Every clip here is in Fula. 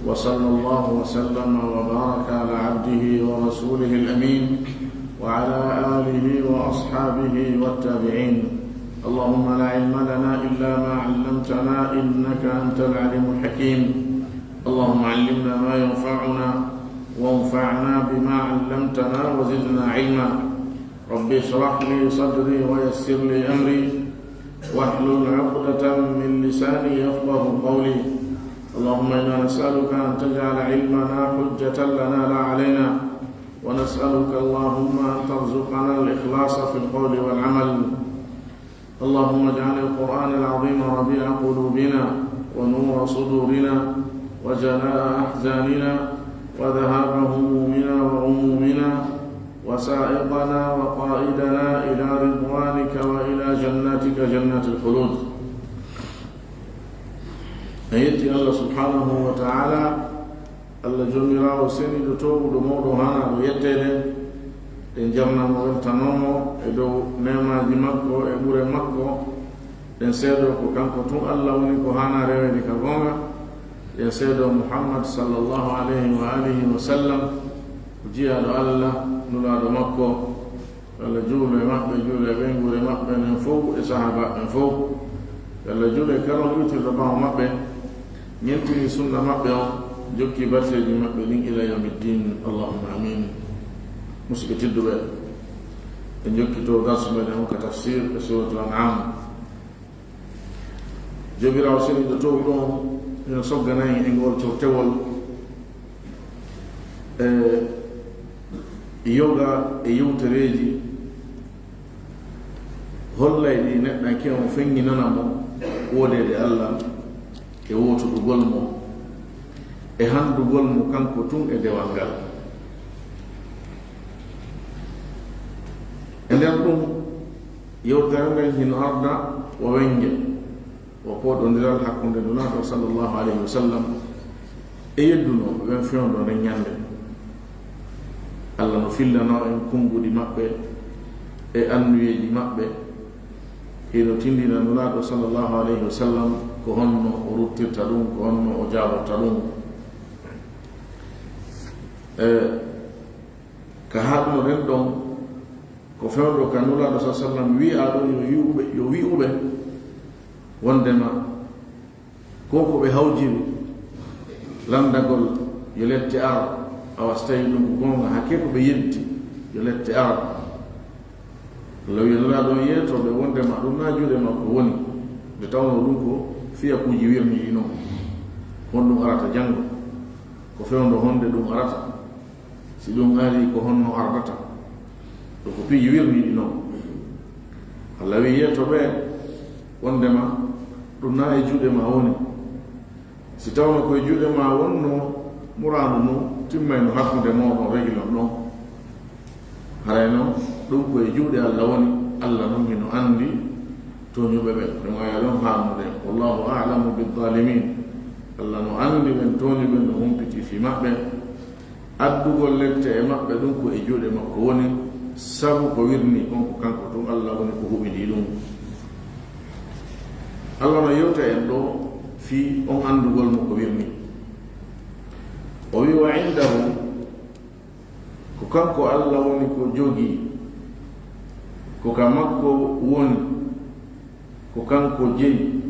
وصلى الله وسلم وبارك على عبده ورسوله الأمين وعلى آله وأصحابه والتابعين. اللهم لا علم لنا إلا ما علمتنا إنك أنت العليم الحكيم. اللهم علمنا ما ينفعنا وانفعنا بما علمتنا وزدنا علما. رب اشرح لي صدري ويسر لي أمري واحلل عقدة من لساني يفقه قولي. اللهم إنا نسألك أن تجعل علمنا حجة لنا لا علينا، ونسألك اللهم أن ترزقنا الإخلاص في القول والعمل. اللهم اجعل القرآن العظيم ربيع قلوبنا ونور صدورنا وجلاء أحزاننا وذهاب همومنا وغمومنا وسائقنا وقائدنا إلى رضوانك وإلى جناتك جنات الخلود. أيتي الله سبحانه وتعالى الله جميرا وسني دتو دمودو هانا ويتele den jamna mo weltanomo e dow nemaji makko e ɓure makko. Den seedo ko kanko tun Allah woni ko hana rewede ka gonga. Den seedo Muhammad sallallahu alayhi wa alihi wa sallam jiyaɗo Allah nulaɗo makko Allah juulo e maɓɓe juulo e ɓengure maɓɓe nen fof e sahaba ɓen fof. Allah juulo e kala witirɗo ɓawo maɓɓe ñentini sunna maɓɓe on jokki barteji maɓɓe ɗin ila yawmiddin. Allahumma amin. musidɓe tedduɓe, e jokkito darsu meɗen on ka tafsir e suratul an'am. jogirawo seniɗo towi ɗon eno sogganayi e ngol tewtewol yoga e yewtereji hollay ɗi neɗɗanke on fenginana mo wodede Allah e wotoɗugol mo e handugol mo kanko tun e dewal ngal. e nder ɗum yewtere nden hino arda o wenge o poɗodiral hakkunde nulaɗo sallllahu alayhi wa sallam e yeddunoɓe ɓen fewdo nden ñande. Allah no fillano en konngudi maɓɓe e annuyeji maɓɓe hino tindina nulaɗo sallllahu alayhi wa sallam ko honno o ruttirta ɗum, ko honno o jaɓorta ɗum. ka haɗuno ɗen ɗon ko fewɗo ka nulaɗo sa sallam wi'a ɗo yo wi'uɓe wondema ko ko ɓe hawjiri landagol yo lette ara a wastayi ɗum ko gonga hakke ko ɓe yeddi yo lette ara. lawi nulaɗo yeetoɓe wondema ɗum na juuɗe makko woni nde tawno ɗum ko fiya kuji wirni ɗi noon honɗum arata janngo ko fewndo honde ɗum arata. si ɗum ari ko honno ardata ɗo ko piiji wirni ɗi noon. Allah wi yeetoɓe wondema ɗum na e juuɗe ma woni. si tawno koye juuɗe ma wonno muradu nu timmayno hakkude moɗon régilon ɗon haray noon ɗum koye juuɗe Allah woni. Allah noon hino andi toñuɓe ɓen ɗum aya ɗon haamude wallahu a'lamu bizzalimin. Allah no andi ɓen toñuɓe no humpiti fi maɓɓe. addugol lette e maɓɓe ɗum ko e juuɗe makko woni, sabu ko wirni on ko kanko tun Allah woni ko huɓidi ɗum. Allah no yewta en ɗo fi on andugol mo ko wirni. o wi wa indahu ko kanko Allah woni ko jogi, ko ka makko woni, ko kanko jeyi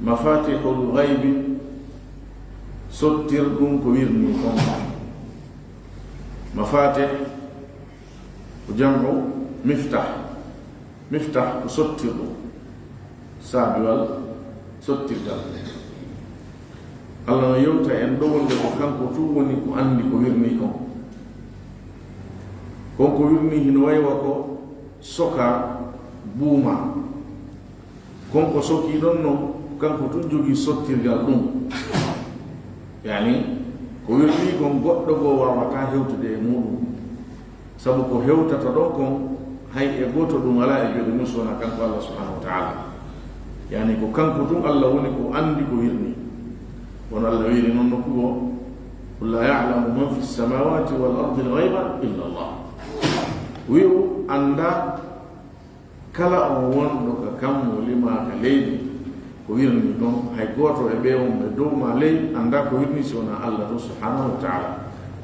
mafatihul ghaibi sottirɗum ko wirni on. mafatih ko jam'u miftah. miftah ko sottirɗum, saabiwal sottirgal. Allah no yewta en ɗo wonde ko kanko tu woni ko andi ko wirni kon. konko wirni hino waywa ko soka buuma. konko soki ɗon no kanko tun jogi sottirgal ɗum. yani ko wirni kon goɗɗo goo wawata hewtude e muɗum, sabu ko hewtata ɗo kon hay e goto ɗum ala e joɗe mum sowona kanko Allah subhanahu wa ta'ala. yani ko kanko tun Allah woni ko andi ko wirni. won Allah wiri noon nokkugo qul la ya'lamu man fi samawati wal ardi al ghayba illa Allah. wi'u anda kala on wonɗo ka kammo lima ka leydi ko wirni ɗon hay goto e ɓe wonɓe dow ma ley anda ko wirni sona allah to subhanahu wa taala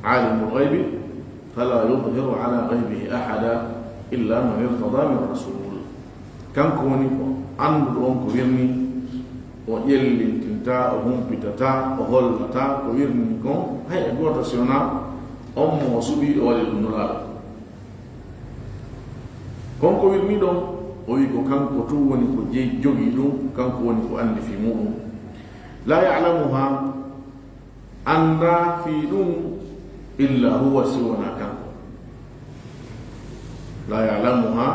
alimu lgaybi fala yudhiru ala gaybihi ahada illa man irtada min rasul kanko woni ko anduɗo on ko wirni o ƴellintinta o humpitata o hollata ko wirni kon hay e goto sona on mo suɓi o waɗi ɗum nulaɗo konko wirni ɗon o wi ko kanko tu woni ko jogi ɗum kanko woni ko andi fi muɗum la ya'lamuha anda fi ɗum illa huwa siwona kanko la ya'lamuha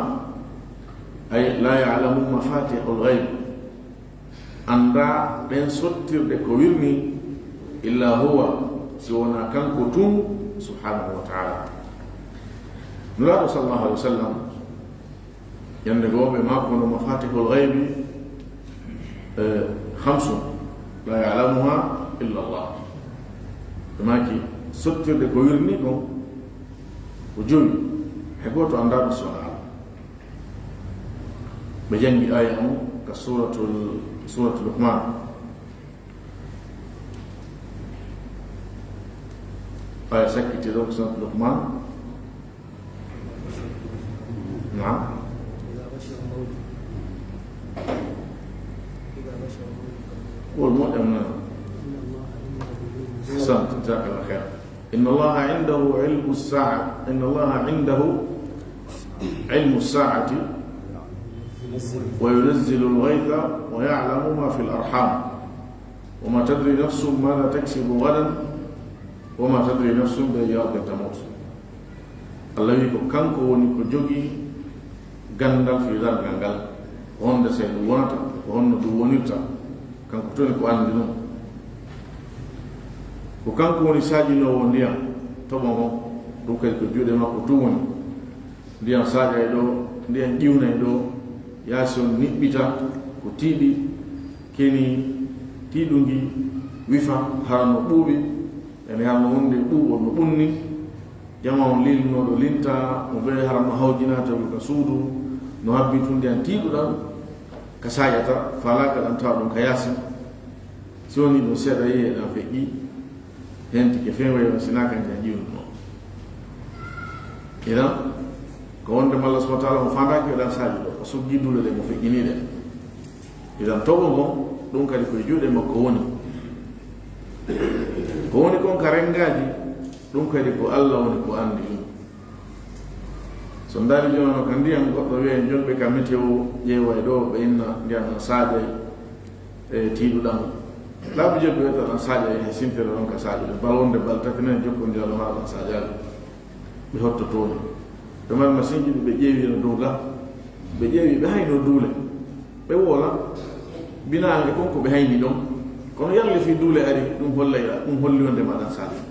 ay la ya'lamu mafatihul ghaib anda ɗen sottirde ko wirni illa huwa siwona kanko tun subhanahu wa ta'ala nulaɗo sallallahu alaihi wa sallam yande goɓe makko no mafatihul ghaibi khamsun la ya'lamuha illa Allah maki sottirde ko wirni ko ko joyi hay goto andaɗo sona Allah ɓe jangi aya on ka suratul Luqman aya sakkiti ɗo ko suratul Luqman naam والمؤمن سنت جزاك الله خير إن الله عنده علم الساعة إن الله عنده علم الساعة وينزل الغيث ويعلم ما في الأرحام وما تدري نفس ماذا تكسب غدا وما تدري نفس بأي أرض تموت الذي كانكو ونكو جوجي غندال في ذلك غندال هون سيدو ونتا هون دو ونتا kanko toni ko andi ɗum ko kanko woni saajinowo ndiyam toɓo ngo ɗum kadi ko juuɗe makko tum woni ndiyam saaƴa e ɗo ndiyam ƴiwna e ɗo yaasi on niɓɓita ko tiiɗi keni tiiɗugi wifa harano ɓuuɓi ene harno wonde ɓuuɓo no ɓunni jama on lilnoɗo linta mo ɓe harano hawjina tawi ka suudu no habbi tun ndiyam tiiɗuɗam ka saƴata falaka ɗan tawa ɗum ka yaasi si woni ɗum seeɗa yiye ɗan feƴƴi henti ke fewoyo sina kan jan ƴiwnu noon idan ko wonde mallah subahana taala mo fandaki ɗan saaji ɗo o suggi dule ɗe mo feƴƴiniɗe idan toɓo ngon ɗum kadi koye juuɗe makko woni ko woni kon ka rengaji ɗum kadi ko allah woni ko andi ɗum so ndaari jono ka ndiyam goɗɗo wiye jonɓe ka météo ƴeewa e ɗo ɓe inna ndiyam no saajay e tiiɗuɗam laaɓi jobɓe wiyata ɗan saajay he simtere ɗon ka saajude bal wonde bal tatinen jokkodiraɗo maa ɗan saajade ɓe hottotooni ɓe mari machine ji ɗi ɓe ƴeewi no dow ga ɓe ƴeewi ɓe hayno duule ɓe woola binaange konko ɓe hayni ɗon kono yalle fi duule ari ɗum hollayra ɗum holli wonde ma ɗan saaji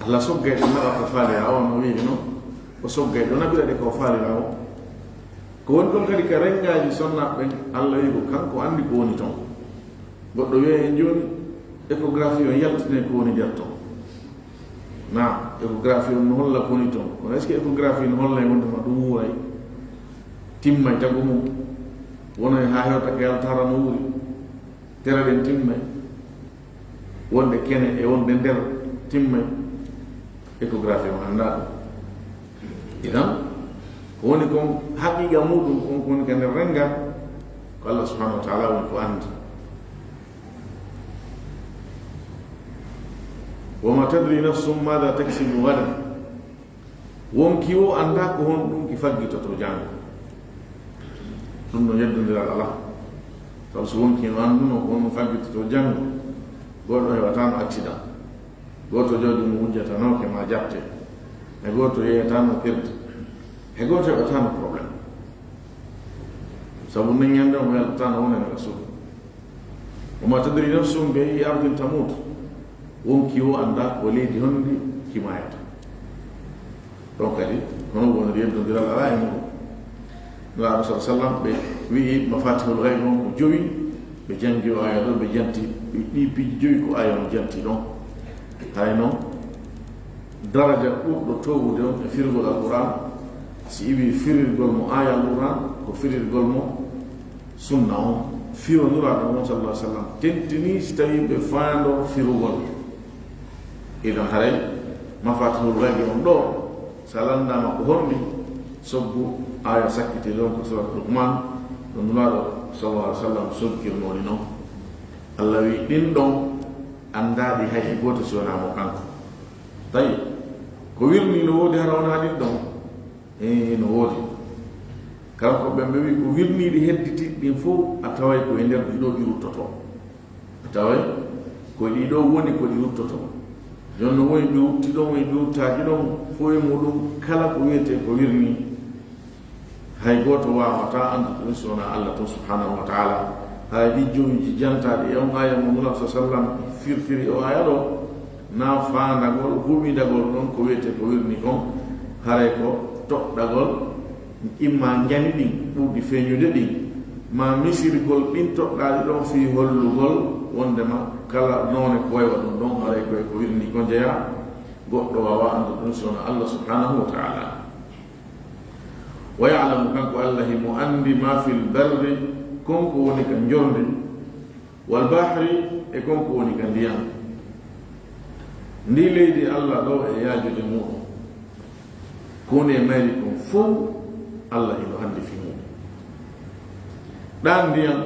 allah soggay ɗe maɗa ko faalira o no wiiri noon o soggay ɗo nabira ɗe ko faalira o ko woni kon kadi ka rengaji sonnaɓe allah wi ko kanko andi ko woni toon goɗɗo wiya hen joni échographie on yaltine ko woni nder toon na échographie on no holla ko woni toon kono est ce que échographie no hollay wondema ɗum wuuray timmay tagu mum wonay ha hewta ko yaltara no wuuri tere ɗen timmay wonde kene e wonde nder timmay échographie on annda ɗum idan ko woni kon haqiqa muɗum on ko woni ka nder renga ko allah subhanahu wa taala woni ko andi wama tadri nafsum mada taksibu gadan wonki o anda ko hon ɗum ki faggitoto janngo ɗum no yeddodiral ala sabu so wonki no anduno ko honno faggitoto janngo goɗɗo hewatano accident goto jooɗi mo wujjatanoke ma jaɓte e goto yeyatano perde e goto heɓatano probléme sabu no ñande mo yaltatano wonen rasul wama tadri nafsum be ayi ardin tamut wonki o anda ko leydi honndi kimayata ɗon kadi hono wonori yeddodiral ala e muɗum nulaaɗo sa sallam ɓe wii mafatihul gayb on ko jowi ɓe jangi o aya ɗo ɓe janti ɗi piiji jowi ko aya on janti ɗon hay noon daraja ɓurɗo towude on e firgol alquran si iwi firirgol mo aya alquran ko firirgol mo sunna on firo nura da sallallahu alaihi wasallam tentini stawi be fando firugol idan haray mafatihul ghaibi on do salanda ma ko hormi sobbu aya sakkiti lon ko surat luqman don nura sallallahu alaihi wasallam sokki no no Allah wi din don andadi hay goto sona mo kanko tay ko wirni no wodi harawna din don no wodi kanko ɓe mbewi ko wirniɗi hedditi ɗin fof a taway ko e nder ɗiɗo ɗi ruttoto a taway ko ɗiɗo woni ko ɗi ruttoto jonno woni ɗi rutti ɗon woni ɗi ruttaji ɗon fo e muɗum kala ko wiyete ko wirni hay goto wawata andude ɗum sowona Allah to subhanahu wa taala hay ɗi jomiji jantaɗe e on aya mo nula sa sallam firfiri o aya ɗo na fandagol humidagol ɗon ko wiyete ko wirni kon haray ko toɗɗagol imma jani ɗin ɓurɗi feeñude ɗin ma misirgol ɗin toɗɗaɗi ɗon fi hollugol wondema kala noone koywa ɗum ɗon haray koye ko wirni ko jeeya goɗɗo wawa andu ɗum sowona Allah subhanahu wa taala wa yalamu kanko Allah himo andi ma fil barri konko woni ka jonde wal bahri e konko woni ka ndiyam ndi leydi Allah ɗo e yaajude muɗum kone mari ɗum fof Allah ino handi fi mum ɗan ndiyam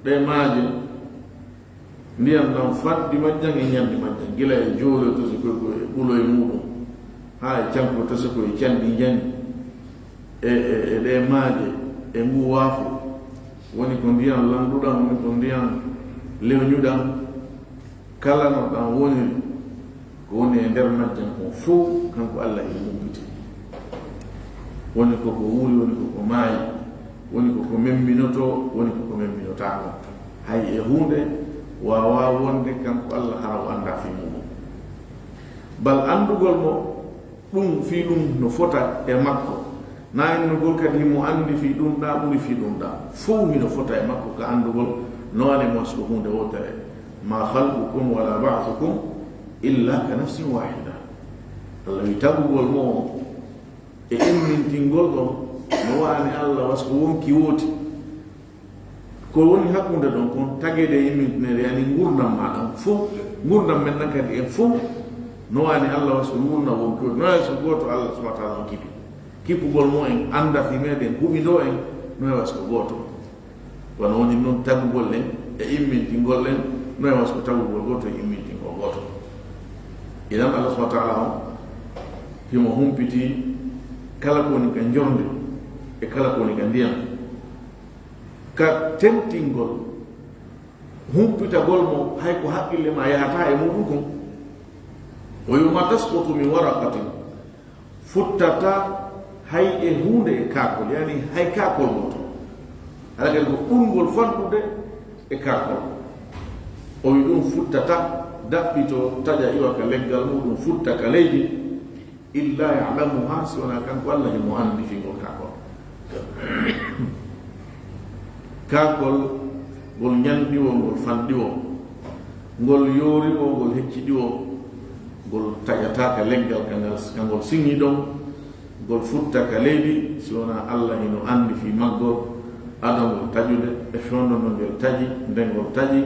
ɗe maaje ndiyam ɗan faddi majjan e ñandi majjan gila e joolo to so koy e ɓulo e muɗum ha e canko to so koye canɗi jani e ɗe maaje e ngu waafu woni ko ndiyam landuɗam woni ko ndiyam lewñuɗam kala no ɗan woniri ko woni e nder majjan kon fof kanko Allah e mumpiti woni koko wuuri woni koko maayi woni koko memminoto woni koko memminotako hay e hunde wawa wonde kanko Allah hara o anda fi mum bal andugol mo ɗum fi ɗum no fota e makko na innugol kadi himo andi fi ɗum ɗa ɓuri fi ɗum ɗa fof hino fota e makko ka andugol noone mos ko hunde wotere ma khalqukum wala ba'thukum illa ka nafsin wahida Allah wi tagugol mo e emmintingol ɗon no wani Allah wasko wonki wooti ko woni hakkunde ɗon kon tagede emmintinede yani gurdam maɗam fof gurdam men nan kadi en fof no wani Allah wasko gurna wonki wooti noya so goto Allah subhanahu wa taala on kipi kippugol mo en anda fi meɗen huɓiɗo en noya wasko goto wono woni noon tagugol en e immintingol en noya wasko tagugol goto e immintingol goto idan Allah subhanahu wa taala on himo humpiti kala ko woni ka jonde e kala ko woni ka ndiyam ka tentingol humpitagol mo hay ko haqqille ma yahata e muɗum kon o yuma tasqutu min waraqatin futtata hay e hunde e kakol yani hay kakol goto ala kadi ko ɓurgol fanɗude e kakol o wi ɗum futtata daɓɓito taƴa iwa ka leggal muɗum futta ka leydi illa ya'lamuha sona kanko Allah himo andi fingol kakol kakol ngol ñandiwo ngol fanɗiwo ngol yooriwo ngol hecciɗiwo ngol taƴata ka leggal kangol siŋi ɗon ngol futta ka leydi sona Allah hino andi fi maggol adangol taƴude e fondono ngel taƴi ndengol taƴi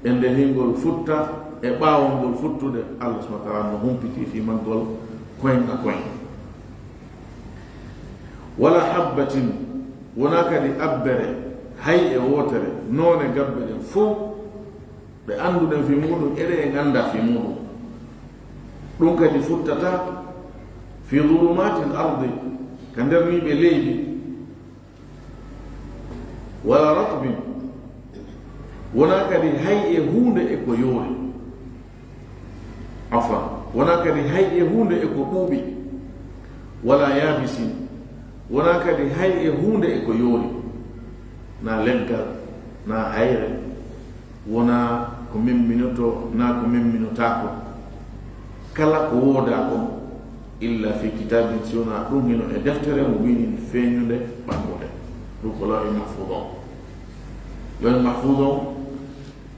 e nde hingol futta e ɓaawol ngol futtude Allah subhanahu wa taala no humpiti fi maggol koyn a koyn wala habbatin wona kadi abbere hay e wotere noone gabbe ɗen fof ɓe annduɗen fi muɗum eɗe e ganda fi muɗum ɗum kadi futtata fi zulumati l ardi ka nderniɓe leydi wala ratbin wona kadi hay e hunde e ko yoori afan wona kadi hay e hunde e ko ɓuuɓi wala yabisin wona kadi hay e hunde e ko yoori na leggal na hayre wona ko memminoto na ko memminotako kala ko wooda on illa fi kitabin siwona ɗum hino e deftere mo wini feeñude ɓangude ɗum ko lawi mahfoud on lawi mahfoud on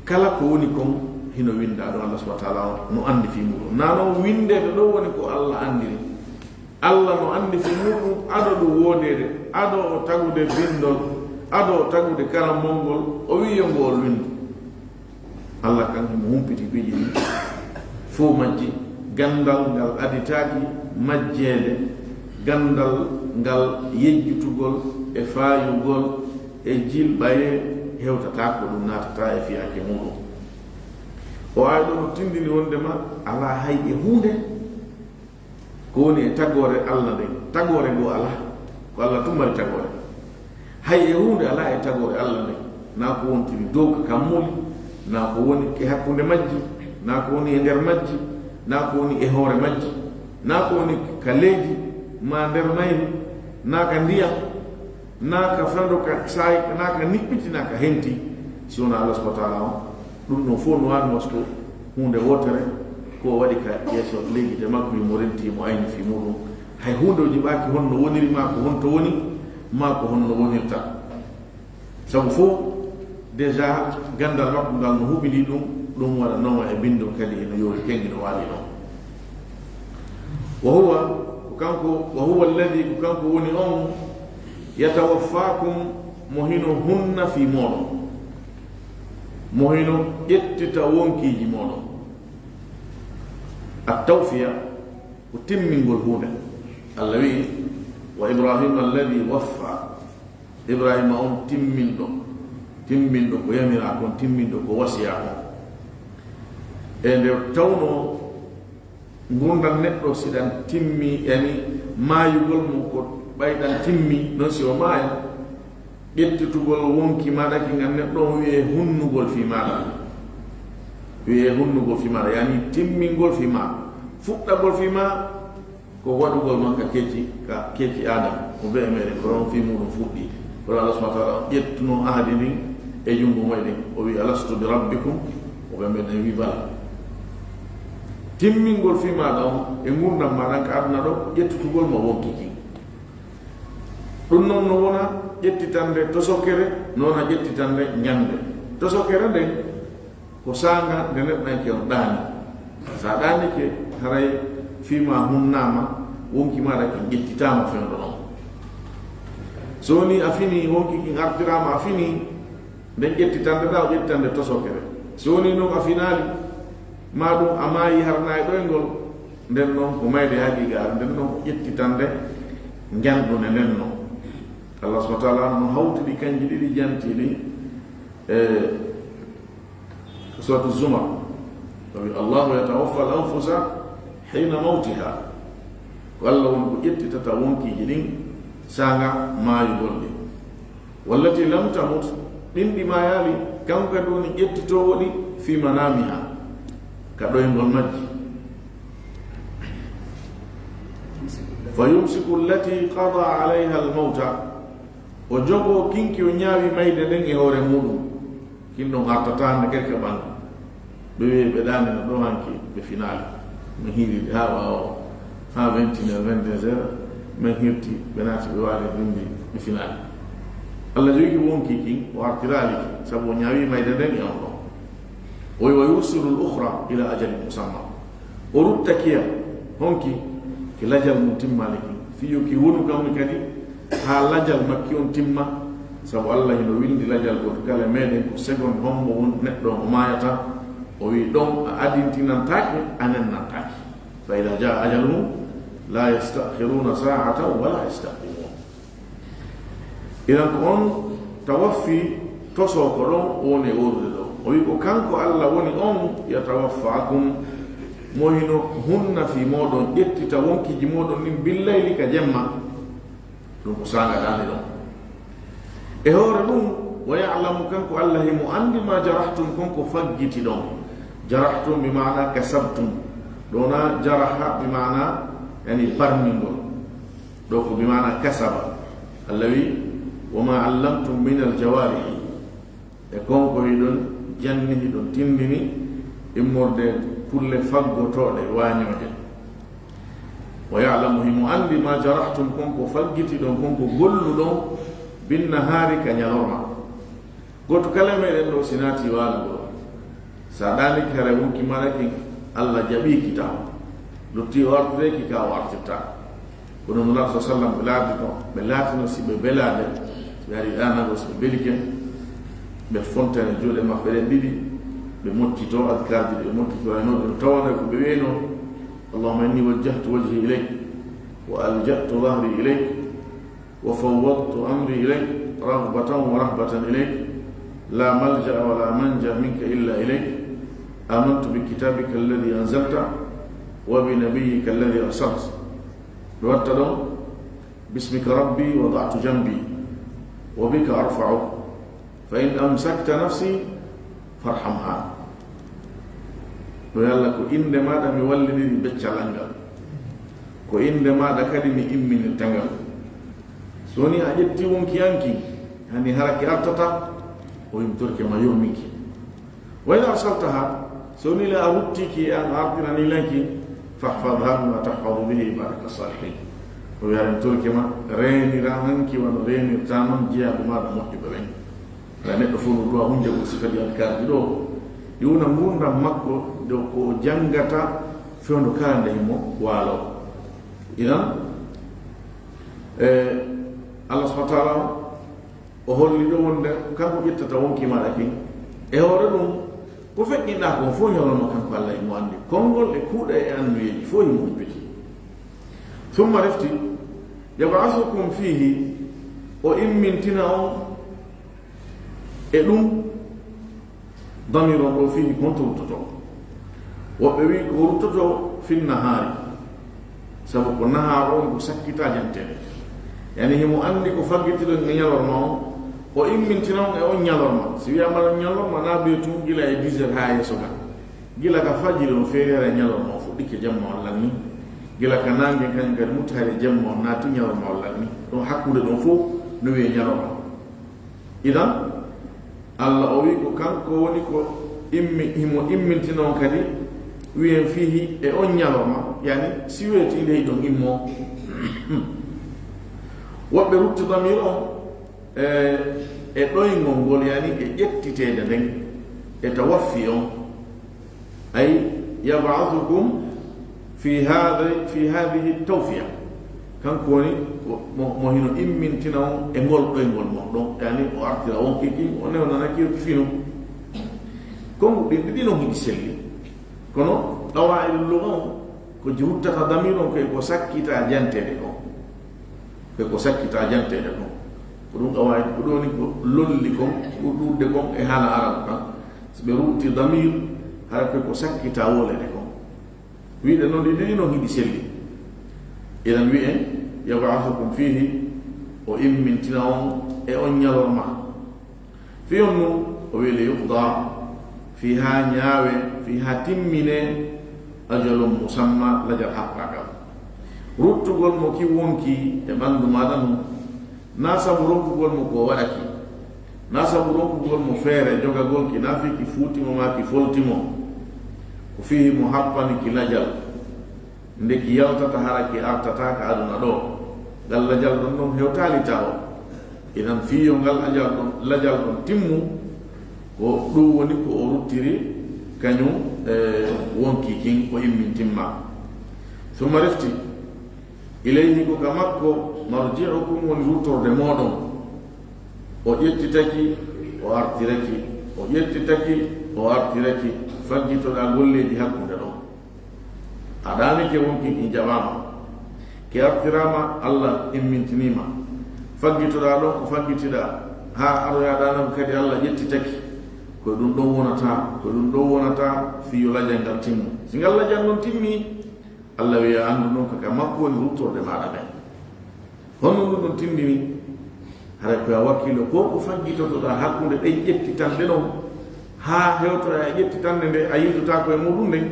kala ko woni kon hino winda ɗo Allah subhanahu wa taala no andi fi muɗum na noon windede ɗo woni ko Allah andiri Allah no andi fi muɗum aɗo ɗum wodede aɗo o tagude bindol ado tagude karam mongol o wi yongol windu Allah kan mo humpiti biji ni fo majji gandal ngal aditaaki majjede gandal ngal yejjutugol e faayugol e jilbaye hewtata ko ɗum natata e fiyake muɗum o ay ɗo no tindini wondema ala hay e hunde ko woni e tagore Allah nde tagore go ala ko Allah tummari tagore hay e hunde ala e tagore Allah nde na ko wontiri dow ka kammuli na ko woni e hakkunde majji na ko woni e nder majji na ko woni e hoore majji na ko woni ka leydi ma nder mayri na ka ndiyam na ka fendo ka saay na ka niɓɓiti na ka henti si wona Allah subhanahu wa ta'ala o ɗum ɗon fof no wani wasto hunde wotere ko waɗi ka yeeso leydi de makko mo renti mo ayni fi muɗum hay hunde o jiɓaki honno woniri ma ko honto woni ma ko honno wonirta sabu fof déjà gandal makko ngal no huɓini ɗum waɗa noon e bindum kadi eno yoori kengi no waali noon wa huwa alladi ko kanko woni on yatawaffakum mo hino hunna fi moɗon mo hino ƴettita wonkiji moɗon attawfiya ko timmingol hunde Allah wi wa ibrahima alladi waffa ibrahima on timminɗo ko yamira kon timminɗo ko wasiya on e nde tawno gurdam neɗɗo siɗan timmi yani maayugol mum ko ɓayɗan timmi non si o maaya ƴettitugol wonki maɗa ki ngam neɗɗo o wiye hunnugol fi maɗa yani timmingol fi maɗa fuɗɗagol fi ma ko waɗugol man ka keeci adam o be meɗen ko ɗon fi muɗum fuɗɗi kono Allah subhanahu wa ta'ala ƴettuno ahadi ndin e jungo moyɗen o wi alastu bi rabbikum o be meɗen wi bala timmingol fi maɗa on e gurdam maɗa ka aduna ɗo ko ƴettitugol ma wonkiki ɗum noon no wona ƴettitande tosokere noona ƴettitande ñande tosokere nden ko sanga nde neɗɗanke on ɗaani sa ɗaanike haray fima hunnama wonki maɗa ki ƴettitama fewndo noon so woni a fini wonki kin artirama a fini nden ƴettitande ɗa o ƴettitande tosokere so woni noon a finali ma ɗum a maayi harna e ɗoygol nden noon ko mayde haqiqare nden noon ko ƴettitande janɗune nden noon Allah subhanahu wa ta'ala no hawtidi kanji ɗiɗi jantiɗi e suratu zumar wi Allahu yatawaffa al-anfusa hina mawtiha ko Allah woni ko ƴettitata wonkiji ɗin sanga maayugol ɗi wallati lam tamut ɗin ɗi maayali kanko kadi woni ƴettitowo ɗi fi manamiha ka ɗoygol majji fa yumsiku allati qada alayha al-mawta o jogo kinki o ñaawi mayde nden e hoore muɗum kinɗon hartatande quelque ɓandu ɓe wi ɓe ɗanino ɗo hanki ɓe finali min hiiride ha wawo ha 21 heures min hirti ɓe naati ɓe waali ɗumbi ɓe finali Allah jogi wonki kin o hartirali ki sabu o ñaawi mayde nden e on ɗon o wi wa yursilu l ukhra ila ajali musamma o ruttakiya honki ki lajal mum timmali ki fiyo ki wonu kammi kadi ha lajal makki on timma sabu Allah hino windi lajal goto kala meɗen ko seconde hombo won neɗɗo o mayata o wi ɗon a adintinantake anen nantake fa ida jaa ajaluhum la yastakhiruna sa'atan wala yastaqdimun idan ko on tawaffi toso ko ɗon woni urde ɗo o wi ko kanko Allah woni on yatawaffakum mo hino hunna fi moɗon ƴettita wonkiji moɗon ɗin billayli ka jemma ɗum ko sanga ɗani ɗon e hoore ɗum wa ya'lamu kanko Allah himo andi ma jarahtum konko faggiti ɗon jarahtum bi mana kasabtum ɗona jaraha bi mana yani parmingol ɗo ko bi mana kasaba Allah wi wama allamtum min aljawarihi e konko hiɗon janni hiɗon tindini immorde kulle faggotoɗe wañoje wa ya'lamu himo andi ma jarahtum konko faggiti ɗon konko gollu ɗon binnahari ka ñalorma goto kala meɗen ɗo sinati waalago sa ɗaniki hara wonki maraki Allah jaɓiki taw lutti o artireki ka o artirta kono nula sa sallam ɓe laati to ɓe laatino si ɓe belade ɓe yari ana go so belike be fontane jode ma fere didi be mottito adkaji be mottito no tawana ko be weno اللهم إني وجهت وجهي إليك وألجأت ظهري إليك وفوضت أمري إليك رغبة ورهبة إليك لا ملجأ ولا منجأ منك إلا إليك آمنت بكتابك الذي أنزلت وبنبيك الذي أرسلت واتدوا باسمك ربي وضعت جنبي وبك أرفع فإن أمسكت نفسي فارحمها ويلا كو إنما دا مي ولدي بيتشالانغال كو إنما دا كادي مي إمين تانغال سوني أجتي وونكي يانكي يعني هراكي أرتتا ويمترك ما يوميكي وإذا أرسلتها سوني لا أردتك أن أردنا نيلانكي فاحفظها بما تحفظ به عبادك الصالحين ويا يمترك ما ريني رانكي وريني تامن جيا بما دا محجب بين لأن يدفون الله هم جبوا سفدي الكارد دو yuna munda makko do ko jangata fondo kande mo walo idan Allah subhanahu wa ta'ala o holli do wonde kanko yettata wonki ma daki e hore dum ko fekkina ko fo nyoro no kanko Allah mo andi kongol e kuuda e annuyi fo yimo biti thumma rafti yab'athukum fihi o immintina on e dum ضمير فيه كنت رتجو وبوي رتجو في النهار سبب النهار مسكتا جنتين يعني هي مؤنك فقط لنيالور ما وإن من تنام أو نيالور ما سوي أمر نيالور ما نبيتون جلا يديزر هاي سوغا جلا كفاجر وفيري نيالور ما فديك جمع لني جلا كنان كان كرمت هاي جمع ناتي نيالور ما لني لو حكوا لنفو نوي نيالور ما إذا Allah o wi ko kanko woni ko immintinon kadi wiyen fihi e on ñalorma yani si weti ndey ɗon immo woɓɓe rutti damir on e ɗoyngol ngol yani e ƴettitede nden e tawaffi on ay yab'athukum fi hadihi tawfiya kanko woni mo hino immintina on e ngol ɗoyngol mon ɗon yani o artira on kiki o newnanaki fino kongo ɗi non hiɗi selli kono qawaidu lugha on ko juruttata damir on koye ko sakkita jantede kon koye ko sakkita jantede kon ko ɗum qawaid ko ɗoni ko lolli kon ɗuɗɗurde kon e haala arab kan so ɓe rutti damir hara koye ko sakkita wolede kon wiɗe noon ɗi non hiɗi selli idan wi'en yab'athukum fihi o immintina on e on ñalorma fi on nun o weli yuqda fiha ñaawe fiha timmine ajalum musamma lajal haqqagal ruttugol mo ki wonki e ɓanndu maɗa nun na sabu ronkugol mo ko waɗaki na sabu ronkugol mo feere jogagol ki na fi ki fuutimo ma ki foltimo ko fihi mo happani ki lajal nde ki yaltata hara ki artata ka aduna ɗo ngal lajal ɗon ɗon hewtalita o idan fiyo ngal lajal ɗon timmu ko ɗum woni ko o ruttiri kañum wonki kin o immin timma summa refti ilayhi ko ka makko marji'ukum woni ruttorde moɗon o ƴettitaki o artiraki o ƴettitaki o artiraki faggitoɗa golleji hakkude ɗon aɗani ke wonki in jaɓama ke artirama Allah immintinima faggitoɗa ɗon ko faggitiɗa ha aroyaɗanam kadi Allah ƴettitaki koye ɗum ɗon wonata fiyo lajal ngal timmu si ngal lajal non timmi Allah wiya andu noon kaka makko woni ruttorde maɗa ɓen honno ɗum ɗon timmini hara koye wakkilo ko ko faggitotoɗa hakkude ɗen ƴettitanɗe ɗon ha hewtora e ƴettitande nde a yidduta koye muɗum nden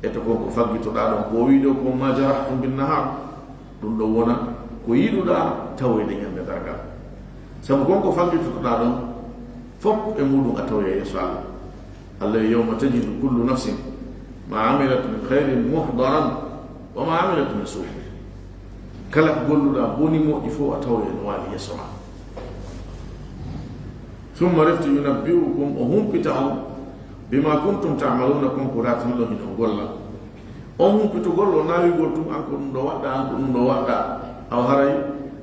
eto ko faggitoɗa ɗon ko wiɗo ko ma jarahtum bin nahar ɗum ɗon wona ko yiɗuɗa tawoyde ñande dargal sabu konko faggitotoɗa ɗon fof e muɗum a tawoya yeeso Allah Allah yawma tajidu kullu nafsin ma amilat min khairin muhdaran wa ma amilat min suu kala ko golluɗa boni moƴƴi fof a tawoya no waali yeeso ma thumma refti yunabbi'ukum o humpita on bima kuntum ta'maluna konko ratino hino golla on humpitugol o naawigol tum an ko ɗum ɗo waɗɗa an ko ɗum ɗo waɗɗa aw haray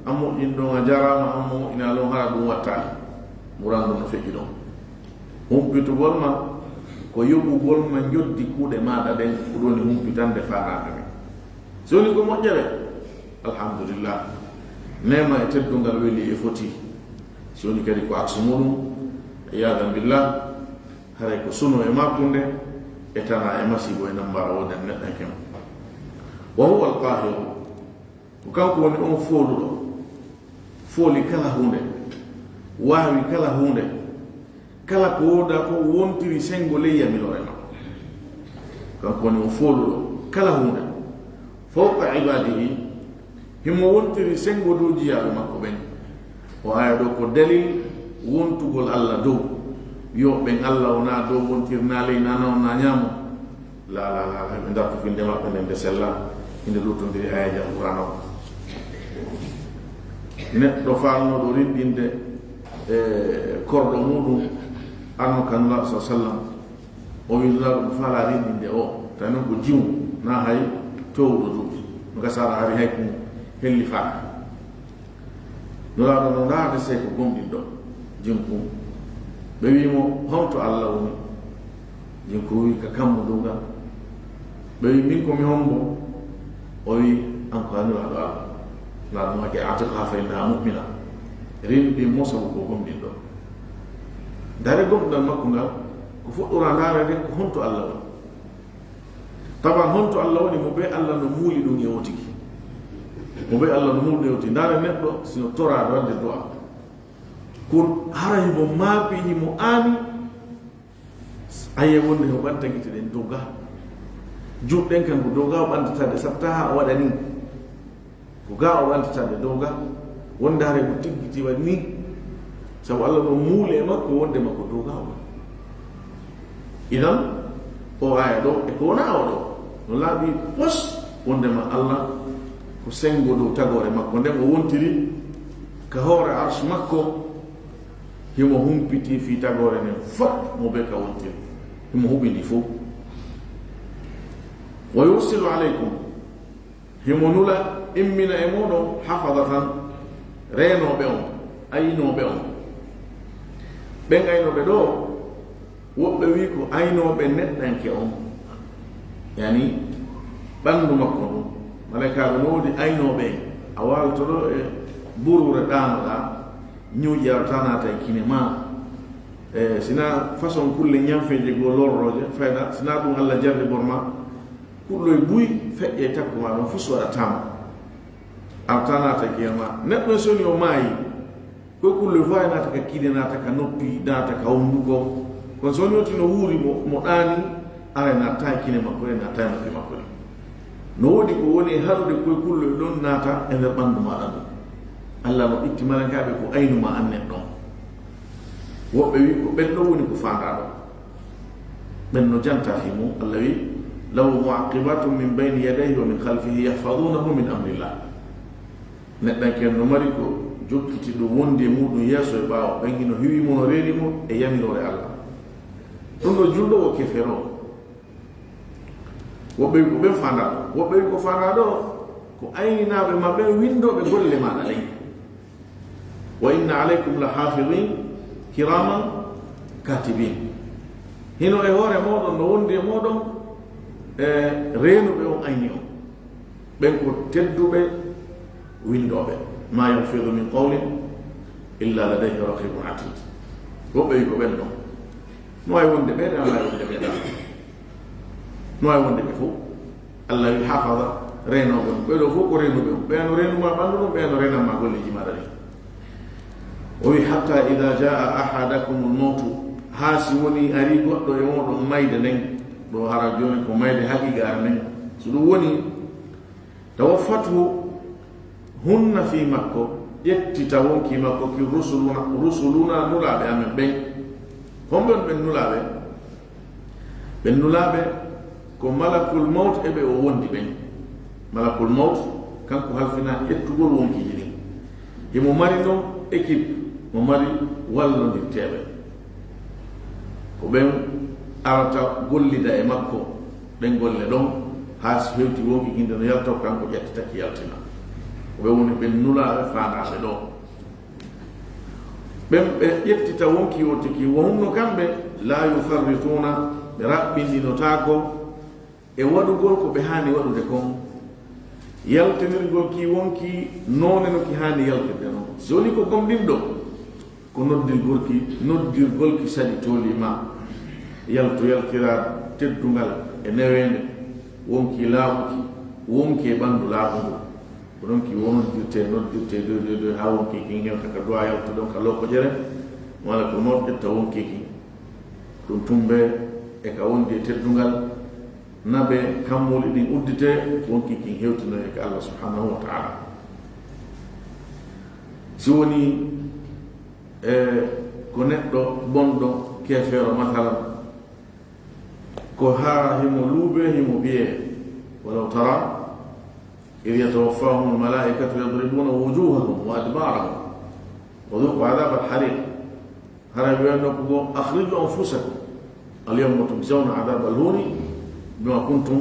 ammo ɗon a jarama ammo ina lon hara ɗum wattani murandu no feƴƴi ɗon humpitugol ma ko yoɓugol ma joddi kuuɗe maɗa ɗen ko ɗoni humpitande fanaɗa men so woni ko moƴƴere alhamdulillah nema e teddungal weeli e foti so woni kadi ko aksu muɗum e yadan billah haray ko suno e makkunde e tana e masibo e nambara wonen neɗɗan kem wa huwa alqahiru ko kanko woni on fooluɗo fooli kala hunde waawi kala hunde kala ko woda ko wontiri sengo ley yamirore makko kanko woni on fooluɗo kala hunde fawqa ibadihi himo wontiri sengo dow jiyaɓe makko ɓen o aya ɗo ko dalil wontugol allah dow yo ɓen allah wona dow wontirna ley nana o na ñaamo la ɓe darto finde maɓɓe nden nde sella inde luttodiri ayaji alqouran o neɗɗo falnoɗo rinɗinde e korɗo muɗum arno kanula sa sallam o winnula ɗum faala rinɗinde o tawi noon ko jiw na hay towɗo duuɓi no gasara hari hay ko helli faaka nolaɗo no ndaarde sey ko gomɗinɗo jinkum ɓe wimo honto allah woni jinko wi ka kammo dugal ɓe wi min komi hombo o wi an ko aniraɗo allah laɗum hake atiqa fa innaha mu'mina rinɗi mosabu ko gomɗinɗo dare gomɗinɗal makko ngal ko fuɗɗora ndaarede ko honto allah woni taban honto allah woni mo ɓe allah no muuli ɗum e wotiki mo ɓe allah no muuli ɗum e wotiki ndaare neɗɗo sino toraɗo wadde do'a ko hara himo maapi himo aani aye wonde ho ɓanta gite ɗen dow ga juɗɗen kan ko dow ga o ɓantatade satta ha o waɗa ni ko ga o ɓantatade dow ga wonde hare ko tiggiti waɗi ni sabu allah no muuli e makko wonde makko dow ga o woni idan o aya ɗo e ko wona o ɗo no laaɓi pos wondema allah ko sengo dow tagore makko nden o wontiri ka hoore arche makko himo humpiti fi tagore nden fop mo ɓe ka wontiri himo huɓini fof wa yursilu aleykum himo nula immina e moɗon hafadatan reenoɓe on aynoɓe on ɓen aynoɓe ɗo woɓɓe wi ko aynoɓe neɗɗanke on yani ɓanndu makko ɗum malaikaɓe no wodi aynoɓe a walto ɗo e burure ɗanoɗa ñuuƴi awatanata e kine ma e sina façon kulle ñamfeje goo lorroje fayda sina ɗum allah jarde borma kulloye buy feƴƴe takko ma ɗon fus waɗatama awatanata kiyama neɗɗo soni o maayi koye kulloye fo ay nata ka kine nata ka noppi nata ka hondugo kono so woni woti no wuuri mo ɗaani ara natta e kine makko e natta e noppi makko ɗi no woodi ko woni harude koye kulloye ɗon naata e nder ɓanndu maɗa ɗum allah no itti malakaɓe ko aynuma annen ɗon woɓɓe wi ko ɓen ɗo woni ko faandaɗo ɓen no janta fi mum allah wi lahu muaqibatum min bayni yadayhi wa min halfihi yahfadunahu min amrillah neɗɗan ken no mari ko jokkiti ɗum wondi e muɗum yeeso e ɓaawa ɓen hino hiwimo no reeni mo e yamirore allah ɗum ɗo julɗo o kefero woɓɓe wi ko ɓen faandaɗo woɓɓe wi ko faandaɗo ko ayninaɓe ma ɓen windoɓe golle maɗa ley wa inna aleykum la hafidin kiraman katibin hino e hoore moɗon no wondi e moɗon e reenuɓe on ayni on ɓen ko tedduɓe windoɓe ma yalfidu min qawlin illa ladayhi raqibun atid woɓɓe wi ko ɓen ɗon no wawi wonde ɓeɗe allah wonde ɓeɗa no wawi wonde ɓe fof allah wi hafada reenoɓe on ɓeɗo fof ko reenuɓe on ɓeeno reenuma ɓanndu ɗum ɓeeno renanma golleji maɗa ɗi o wi hatta ida jaa ahadakum lmautu ha si woni ari goɗɗo e moɗon mayde nden ɗo hara joni ko mayde haqiqare nden so ɗum woni tawaffatu hunna fi makko ƴettita wonki makko ki rusuluna nulaɓe amen ɓen homɓe on ɓen nulaɓe ɓen nulaɓe ko malakul maut eɓe o wondi ɓen malakul maut kanko halfina ƴettugol wonkiji ɗin himo mari noon équipe mo mari wallodirteɓe ko ɓen arata gollida e makko ɗen golle ɗon ha so hewti wonki inde no yalta ko kanko ƴettitaki yaltina وبوني بالنولا فانا سدو بم يتتا وونكي وتكي وهم كامbe لا يفرطون برب دينوتاكو e wadugol ko be hani wadude kon yaltenirgol ki wonki none no ki hani yaltede no zoli ko gomdimdo ko noddirgol ki sadi tolima yaltira teddungal e newende wonki laabuki wonki e bandu laabugo ko don ki noddirte de ha wonki kin hewta ka doa yalto don ka lokko jere wala ko nodde ta wonki kin dum tumbe e ka wondi teddungal nabe kamoli din uddite wonki kin hewtino e ka Allah subhanahu wa ta'ala si woni ko neddo bondo kefero mathalan ko ha himo lube himo biye ولو ترى إذ يتوفاهم الملائكة يضربون وجوههم وأدبارهم وذوقوا عذاب الحريق هذا بأنكم أخرجوا أنفسكم اليوم تجزون عذاب الهون بما كنتم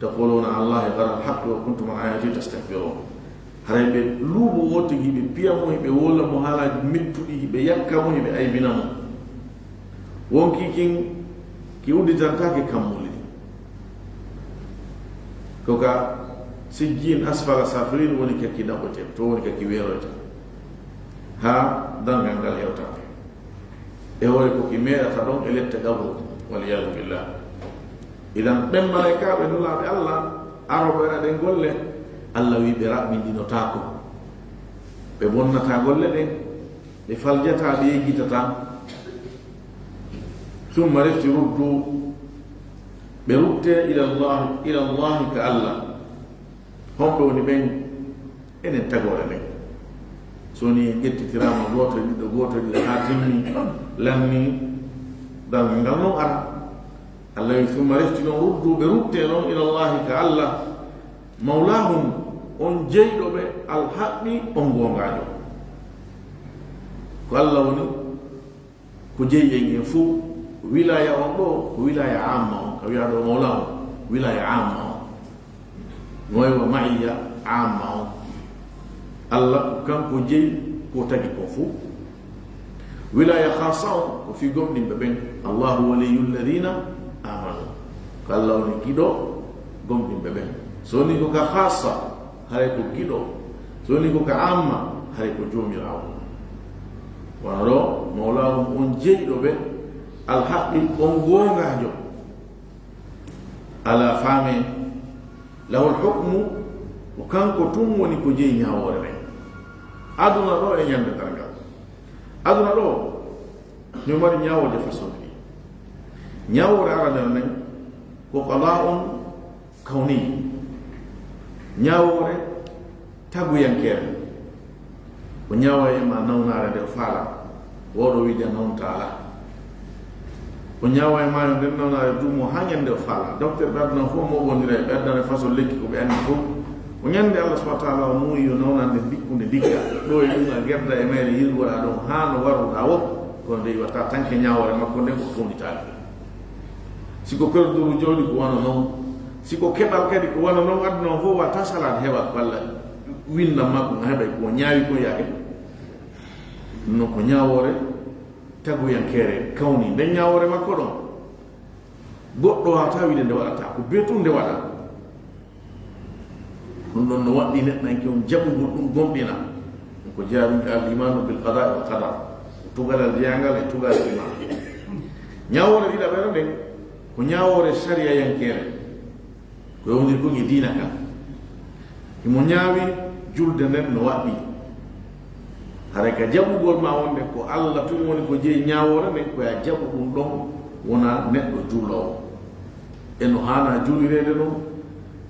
تقولون على الله غير الحق وكنتم عن آياته تستكبرون هذا بلوب وتجي ببيامه بولا مهالا متولي بيكامه بأي بنام وانكي كي ودي تنتاكي كمولي كوكا سجين أسفل سافرين ونكا كي دابوتي تو ونكا كي ويروتا ها دان غانغال يوتا ايوري كوكي ميرا تادون إليت تغابو والعياذ بالله إذا بن ملائكة بنولا بالله أربع ردين قول الله ويبرأ من دينو تاكو ببننا تاقول لدين لفالجتا بيجي تتا ثم رفت ردوا برد إلى الله كالله هم دوني بين إن تقول لدين سوني جت ترام غوتو لحاتمي لمي دان غانو أرى الله ثم رفتنا ردوا برتنا إلى الله كالله مولاهم on jeydo be al habbi on gongajo ko Allah woni ko jeeye ngi fu wilaya on do wilaya amma on ka wiado mawlaw wilaya amma moy wa ma'iya amma on Allah kan ko jeey ko tagi ko fu wilaya khassa ko fi gomni be ben Allah waliyul ladina amanu kala woni kido gomni be ben so ni ko ka khassa hare ko kido so ni ko ka amma hare ko jomirawo waro mawla on jeydo be al haqqi on gongajo ala fami lahu al hukmu wa kanko tum woni ko jeyi nyawore be aduna do e nyande targal aduna do ñu mari nyawode façon ni nyawore ara nan ko qada'un kawni ñawore tagu yankere ko ñawaye ma nawnare de faala wodo wiide non taala ko ñawaye ma de nawnare du mo hangende faala docteur badna fo mo wondire bedane façon lekki ko be andi fo ko ñande Allah subhanahu wa ta'ala mo yo nawnande dikkunde dikka do e dum gerda e mere yirwara do haano waru dawo ko de wata tanke ñawore makko de ko tonditaali siko kerdu jodi ko wana non siko kebal kadi ko wana non adno fo wa tasalan hewa walla winna makko heba ko nyaawi ko yaake no ko nyaawore tagu yankere kawni de nyaawore makko don goddo ha tawi de wadata ko betunde wada non no waddi net nan ki on jabu dum gombina ko jaabi al iman bil qada wal qadar tugal al yangal e tugal iman nyaawore dida berande ko nyaawore sharia yankere ko wondir ko ngi diina kan mo ñaawi julde nden no waɗi hare ka jaɓugol ma wonde ko Allah tun woni ko jeyi ñaawore nde ko ya jaɓu ɗum ɗon wona neɗɗo juulowo e no haana juulirede noon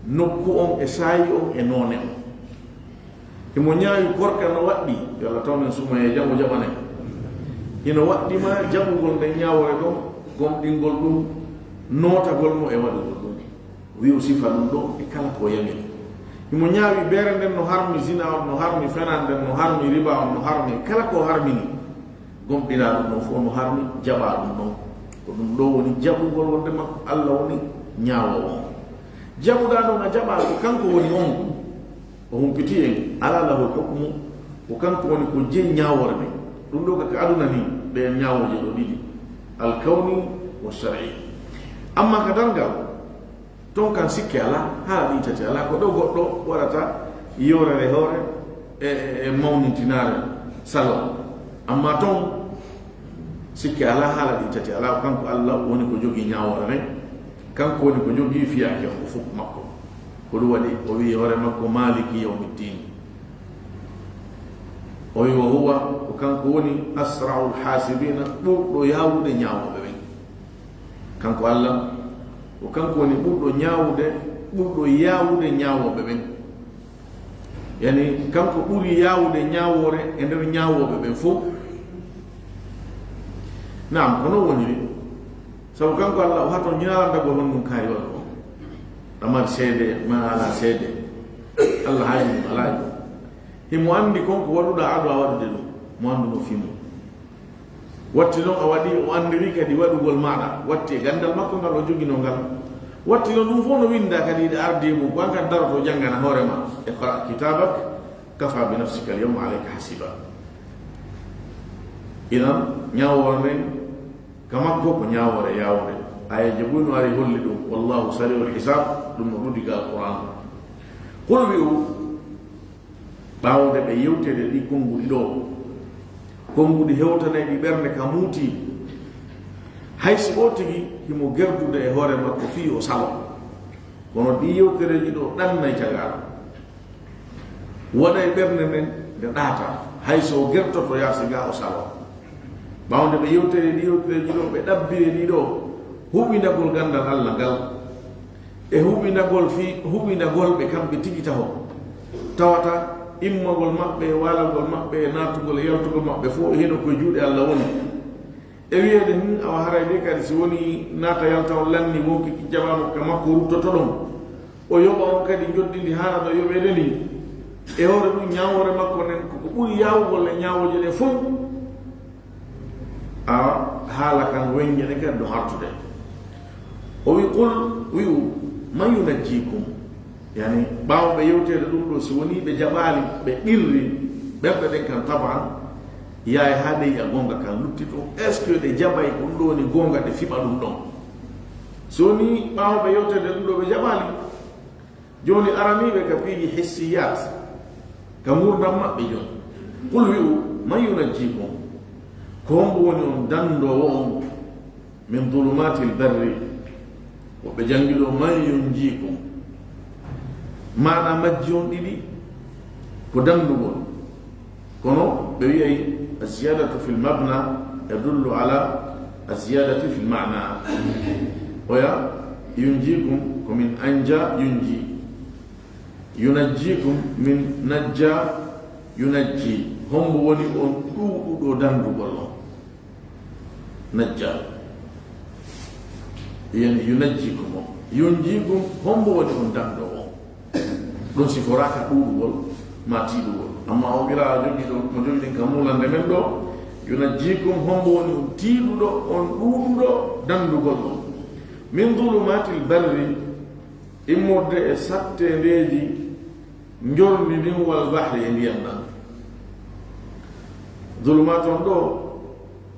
nokku on e saayi on e noone on emo ñaawi korka no waɗɗi yo Allah tawnen suma e jaɓo jaɓane ino waɗɗima jaɓugol nde ñaawore ɗon gomɗingol ɗum nootagol mo e waɗugol ɗum wi'u sifa ɗum ɗo e kala ko yamin imo ñaawi beere nden no harmi zina on no harmi fenande no harmi riba on no harmi kala ko harmini gomɗina ɗum ɗon fof no harmi jaɓa ɗum ɗon ko ɗum ɗo woni jaɓugol wonde makko Allah woni ñaawo on jaɓuɗa ɗon a jaɓa ko kanko woni on o وهم بتيين على له الحكم وكان كوني كجين نياور بي دون دوكا كادونا ني دي نياور جي دو ديدي الكوني والشرعي اما كدانغا تون كان سيكي على هادي تاتي على كو دو غودو ورata يورere hore e mawnintinare salo amma ton sikki ala hala di tati ala kanko Allah woni ko jogi nyaawore kanko woni ko jogi fiyaake ko fuk makko ko do wadi o wi hore makko maliki yawmiddin o wi huwa ko kanko woni asra'ul hasibina do yaawude nyaawobe ben kanko Allah ko kanko woni buddo nyaawude buddo yaawude nyaawobe ben yani kanko buri yaawude nyaawore e nder nyaawobe ben fu naam kono woni sabu kanko Allah hato nyala ndago hon kay wala amar seede ma ala seede Allah hayni ala himo andi konko waduda ado awadde do mo andu no fimu watti non awadi o andiri kadi wadugol maada watti gandal makko ngal o jogi no ngal watti no dum fo no winda kadi de arde mo ko anka darato jangana horema iqra kitabak kafa bi nafsika al-yawma alayka hasiba idan nyawore kama ko nyawore yawore ay jabunu ari holli dum wallahu sari'ul hisab dum no diga alquran qul bi bawde be yewtede di kongudi do kongudi hewtane di berne kamuti haysi otigi himo gerdude e hore makko fi o salo kono di yewtere di do dan nay tagara wada e berne men de data hayso gertoto yasi ga o salo bawde be yewtere di do be dabbire ni do hubindagol gandal Allah gal e hubindagol fi hubindagol be kambe tigita ho tawata immagol mabbe walagol mabbe natugol yewtugol mabbe fo heno ko juude Allah woni e wiede hin awa harayde kadi si woni nata yalta on lanni mo ki jabamo ka makko ruttoto don o yoba on kadi joddindi hala do yobede ni e hore dum nyaawore makko nen ko buri yaawugol e nyaawoje le fo a hala kan wenjene kadi do hartude o wi qul wi man yunajjikum yani bawo be yewtede dum do si woni be jabali be dirri bebbe den kan taban yaay hade ya gonga kan luttito est ce que de jabay dum do ni gonga de fiba dum don so ni bawo be yewtede dum do be jabali joni arami be ka piji hissiyat kamur dam mabbe jon qul wi man yunajjikum ko woni on dando on min dhulumatil barri wa be jangido man yunjikum mana majjon didi ko dandugol kono be wi الزيادة في المبنى يدل على الزيادة في المعنى ويا ينجيكم ومن أنجى ينجي ينجيكم من نجى ينجي هم ولي دو dandugol نجى يعني ينجيكم ينجيكم هم ولي dandugol don si foraka dudugol mati dugol amma o gira jogi do mo jogi den kamulande men do yunajjikum hombo woni tiidudo on dududo dandugol min dhulumatil barri immorde e satte ndeji njorndi din wal bahri e ndiyam dan dhulumat on do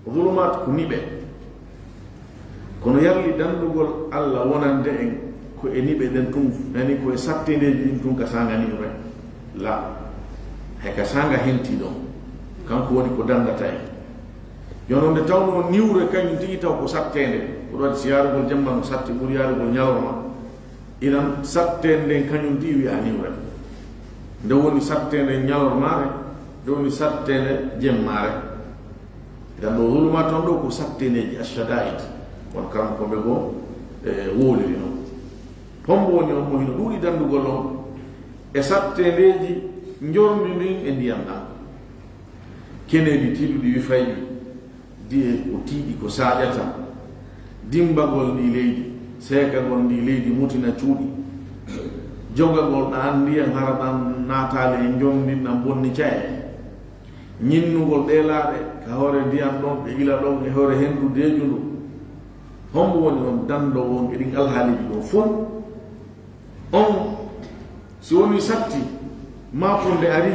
dhulumat ko nibe kono yarli dandugol Allah wonande en ko e nibe den tum nani ko e satte ndeji din tum ka sangani rek la heka sanga henti do kanko woni ko dandata en yononde tawno niwre kany tigi taw ko sattende ko wadi siyarugol jamma no satti buriyarugol nyawroma inan sattende kanyum diwi aniwre nde woni sattende nyawromare nde woni sattende jemmare dan do huluma ton do ko sattende ashadaid won kanko be go woliri no hombo woni on mo hino duri dandugol on e sattendeji njormi min e ndiyam ɗam keneɗi tiɗuɗi wi fayɗi di o tiiɗi ko saƴata dimbagol ndi leydi seekagol ndi leydi mutina cuuɗi jogagol ɗan ndiyam hara ɗan natale e jomdin ɗam bonni caye ñinnugol ɗelaɗe ka hoore ndiyam ɗon ɓe ila ɗon e hoore hendu dejundu hombo woni on dando won eɗin alhaaliji ɗo fof on si woni satti mafunde ari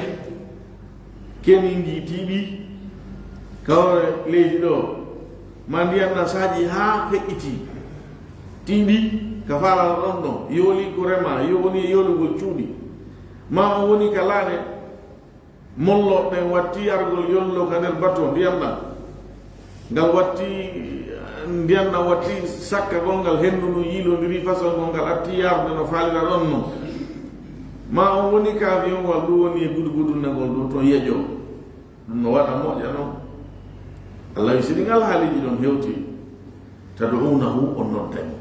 keni ngi tibi kawre leydi ɗo ma ndiyam na saji ha feƴƴiti tiiɗi ka falana ɗon ɗon yooli ko rema woni yoolugol cuuɗi ma o woni ka laane molloɓe watti argol yollo ka nder bato ndiyam ɗam ngal watti ndiyam ɗam watti sakka gongal hendu ndu yiilodiri façon gongal atti yarde no faalira ɗon non ma o woni ka avion wal ɗum woni e gudugudunnagol ɗo toon yeƴo ɗum no waɗa moƴƴa noon allah wi siɗi ngal haaliji ɗon hewti tad'unahu on noddani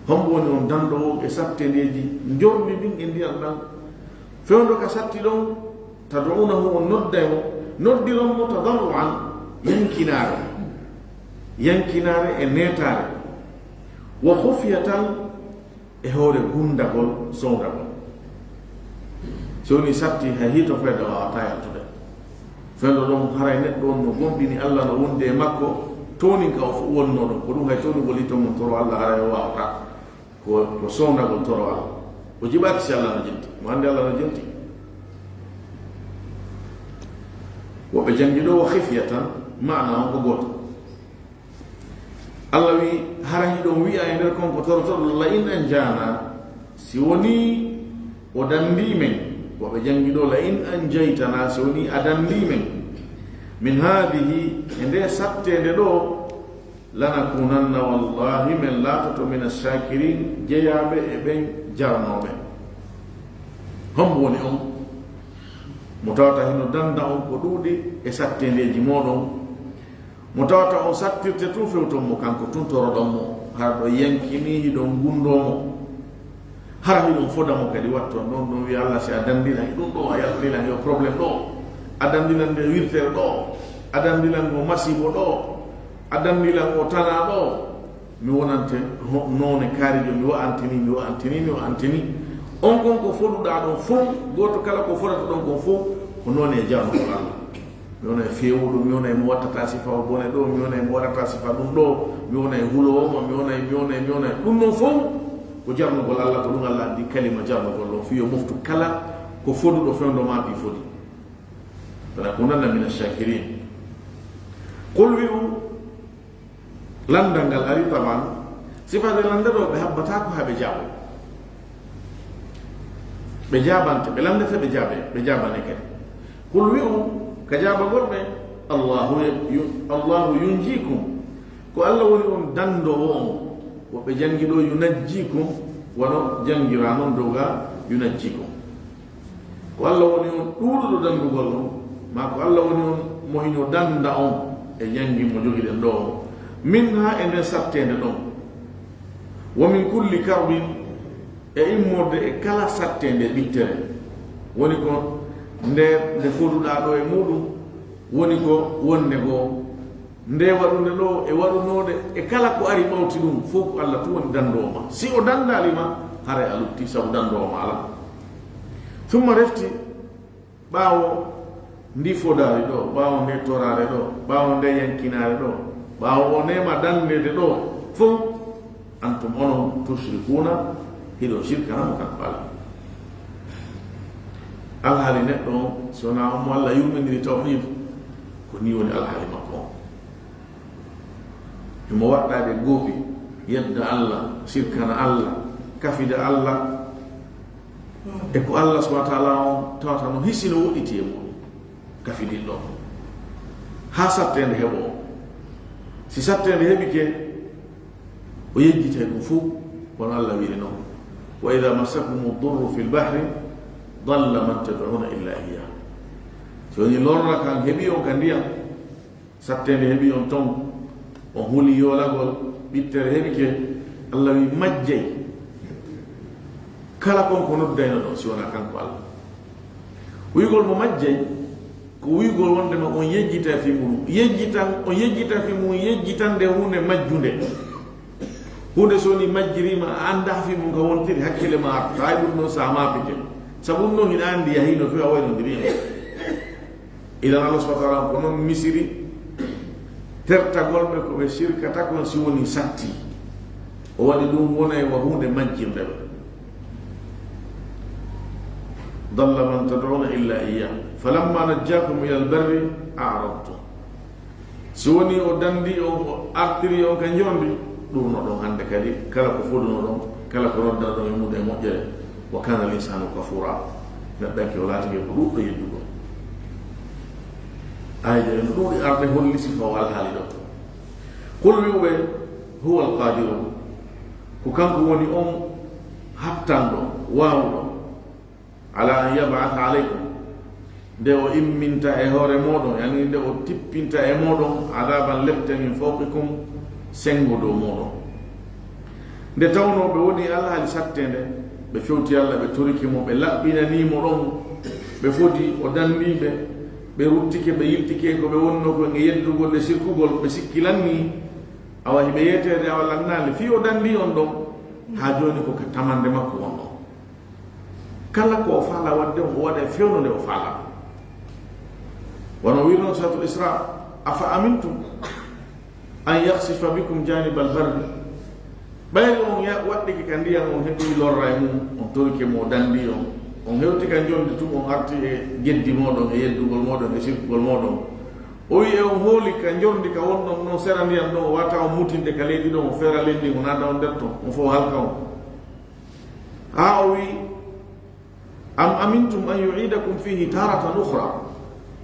hombo woni on danɗowo e sattedeji jordi ɗin e ndiyam ɗam fewdo ka satti ɗon tad'unahu on noddamo noddiron mo tadarruan yankinare e netare wa khufyatan e hoore gundagol sowdagol so woni satti ha hito fayda wawata yaltude fewdo ɗon haray neɗɗo on no gomɗini allah no wonde e makko tonin ka o fu wonno ɗon ko ɗum hay tonigol ito mum toro allah haray o wawata ko sowdagol toro allah o jiɓaki si allah no jenti mo hande allah no jenti woɓe jangi ɗo wa khifyatan mana on ko goto allah wi harahi ɗon wi'a e nder konko torotoɗo la in an jana si woni o dandi men woɓe jangi ɗo la in an jaytana si woni a dandi men min hadihi e nde sattede ɗo lanakunanna wallahi min latoto min ashakirin jeyaɓe e ɓen jarnoɓe hombo woni on mo tawata hino danda on ko ɗuuɗi e sattedeji moɗon mo tawata on sattirte tun fewton mo kanko tun toroɗon mo hara ɗo yankini hiɗon gundomo hara hiɗon fodamo kadi watton ɗon ɗum wi allah si a dandinan e ɗum ɗo a yaltinan yo probléme ɗo a dandinan nde wirtere ɗo a dandinan ngo masibo ɗo a dandinan o tana ɗo mi wonante none kaarijo mi wa'antini on kon ko foɗuɗa ɗon fof goto kala ko fodata ɗon kon fof ko noon e jarno ko allah mi wona e fewuɗo mi wona e mo wattata sifa o bone ɗo mi wona e mo waɗata sifa ɗum ɗo mi wona e hulowoma mi wona ɗum noon fof ko jarnugol allah ko ɗum allah addi kalima jarnugol ɗon fiyo moftu kala ko foɗuɗo fewdo ma bi foɗi wona ko nanna min ashakirin qul wi'u landal ngal ari taman sifade lande ɗo ɓe habbata ko haɓe jaabo ɓe jabante ɓe landete ɓe jabane kadi qul wi'u ka jabagol ɓe allahu yunjikum ko allah woni on dandowo on woɓe jangi ɗo yunajjikum wono jangira noon dowga yunajjikum ko allah woni on ɗuuɗuɗo dandugol on ma ko allah woni on mohino danda on e jangi mo jogiɗen ɗo on min ha e nden sattede ɗon wa min kulli karbin e immorde e kala sattede ɓittere woni ko nde foduɗa ɗo e muɗum woni ko wonde goo nde waɗude ɗo e waɗunode e kala ko ari ɓawti ɗum fof ko allah tu woni dandowoma si o dandalima hare a lutti sabu dandowoma ala thumma refti ɓaawo ndi fodari ɗo ɓaawo nde torare ɗo ɓaawo nde yankinare ɗo ɓaawo o nema dandede ɗo fof antum onon tushrikuna hiɗo shirka hamo kanko ala alhaali neɗɗo on si wona on mo allah yumindiri tawhid ko ni woni alhaali makko on imo waɗɗade gooɓi yedda allah sirkana allah kafida allah e ko allah subahana taala on tawata no hissino woɗɗiti e muɗum kafidin ɗon ha sattede heɓo o si sattede heɓike o yejjite ɗum fof wono allah wiiri noon wa ida massakum durru fi lbahri dalla man tad'una illa iya so woni lorra kan heɓi on ka ndiyam sattede heɓi on ton on huli yoolagol ɓittere heɓi ke allah wi majjay kala kon ko noddayno ɗon si wona kanko allah wuyugol mo majjay ko wuyugol wondema on yejjita fi mum on yejjita fi mum yejjitande hunde majjunde hunde so woni majjirima a anda fi mum ka wontiri hakkille ma arta hay ɗum ɗon sa mapike sabu ɗum ɗon hiɗa andi yahino fi a waynodirima idan allah subahana taala ko noon misiri tertagol ɓe ko ɓe sirkata kon si woni satti o waɗi ɗum wona e wa hunde majjirde ɓe ضل من تدعون إلا إياه فلما نجاكم إلى البر أعرضتم سوني ودندي أو أرتري أو كنجوندي دون دون عندك هذه كلا كفودون دون كلا كرود دون يمود موجة وكان الإنسان كفورا ندك ولا تجي بدو يدو أيضا يدو أرتري هو اللي سفوا والحالي دون قل يوبه هو القادر كان كوني هبتان واو على أن يبعث عليكم دو إمنتا إهور مودون يعني دو تبنتا إمودون عذابا لبتا من فوقكم سنغو دو مودون de tawno be woni Allah ali sattende be fewti Allah be toriki mo be labbina ni mo don be fodi o dandibe be ruttike be yiltike ko be wonno ko ngi yeddugol de sirkugol be sikkilanni awa hibe yetede awala ngal fi o dandi on don ha joni ko tamande makko wonno kala ko fala wadde o wada fewno de o fala wono wirno suratul isra afa amintum an yakhsifa bikum janib al-barr bayri on ya wadde ki kandiya on hebi lorray mum on torike mo dandi on hewti kan jonde tum on arti e geddi modon e yeddugol modon e sirkugol modon o wi e on hooli ka jordi ka wonno no serandiyam do wata o mutinde ka leydi do o fera lendi on nada on detto on fo halka on ha o wi am amintum an yu'idakum fihi taratan ukhra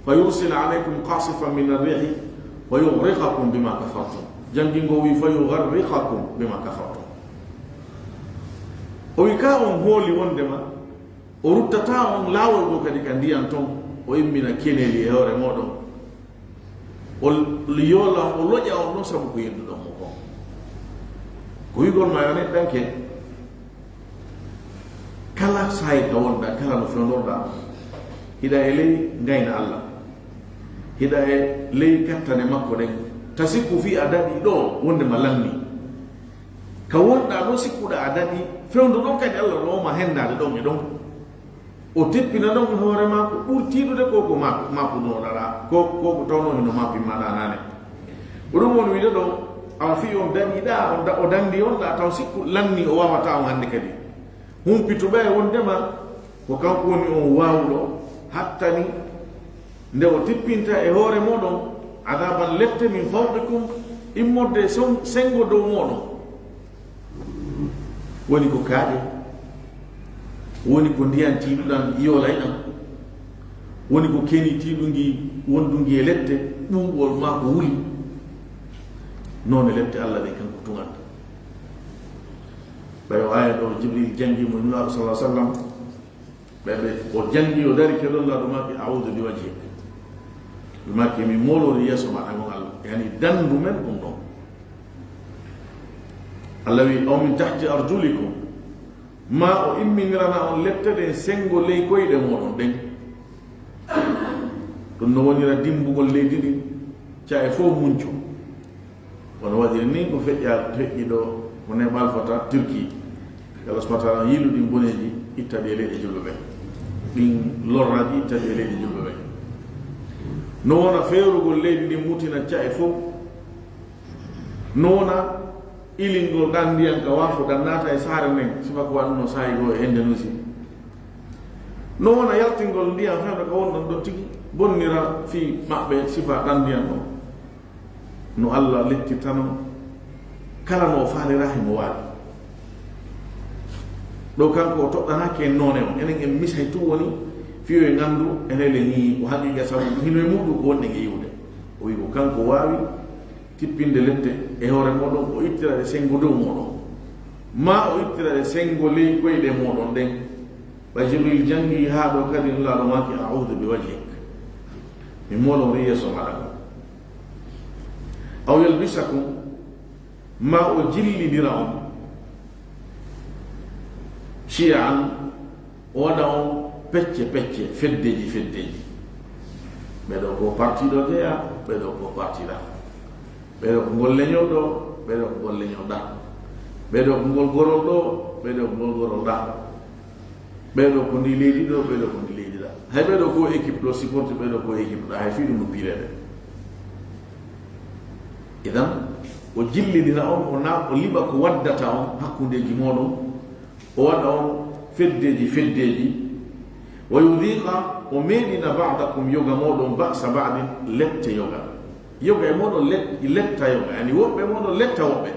fayursil alaykum qasifan min ar-rih wa yughriqakum bima kafartum jangingo wi fayugharriqakum bima kafartum o wi ka on hooli wondema o ruttata on lawol go kadi kan diyan ton o immina keneli e hore modon o liyola o loja on no sabu ko yeddo mo ko wi gon ma yone danke kala say ka wonda kala no fondorda hida ele ngayna Allah hida e ley kattane makko den tasiku fi adadi do wonde malanni ka wonda no sikuda adadi fewndo don kadi Allah do ma hendade don e don o teppina don hoore makko burtidude koko makko no dara ko tawno hino mapi mada nane dum won wi do aw fi on dani da o dandi on da taw sikku lanni o wawata on hande kadi humpito be wondema ko kanko woni on wawlo hattani nde o tippinta e hoore modon adaban lette min fawqikum immorde sengo dow modon woni ko kaaje woni ko ndiyan tiidudan yolay dam woni ko keni tiidungi wondungi e lette buubol ma ko wuli non lette Allah de kanko tunganta bayo aya do jibril jangi mo nula sallallahu alaihi wasallam bebe o jangi o dari ke Allah do ma bi a'udhu bi wajhi ma ke mi molo yeso ma dango Allah yani dandu men dum don Allah wi aw min tahti arjulikum ma o immingrana on lettede sengo ley koyde modon den dum no wonira dimbugol leydi din ca e fo muncho wono wadi ni ko fejja fejji do ko ne balfata Turki kala spata yilu di boneji itta de leydi julbe din lorraji itta de leydi julbe no wona feerugol leydi din mutina ca e fo no wona ilingol dandiyan ka wafo dan nata e saare men sifa ko wanno sayi go e Indonesia no wona yaltingol ndiyan fewde ko won don tigi bonnira fi mabbe sifa dandiyan no Allah letti tano kala no faali rahimo waadi do kanko to danake none on enen en misay tu woni fiyo e ngandu enele ni o haqiqa sabu hino e mudu ko wonde nge yiwde o wi ko kanko waawi tippinde lette e hoore modon o ittirade sengo dow modon ma o ittirade sengo ley koyde modon den ba Jibril jangi ha do kadi Allah do maki a'udhu bi wajhik mi molo riyeso mala aw yalbisakum ma o jilli diraum shi'an wada on pecce feddeji bedo ko partido dia bedo ko partida bedo ko gol leñol do bedo ko gol leñol da bedo ko gol gorol do bedo ko gol gorol da bedo ko ndi leydi do bedo ko ndi leydi da hay bedo ko équipe do supporte bedo ko équipe da hay fi dum pirede idan o jillidina on o na o liba ko waddata on hakkundeji modon o wada on feddeji ويذيق وميدنا بعضكم يوغا مودون بأس بعض لت يوغا يوغا مودون لت يوغا يعني وبه مودون لت وبه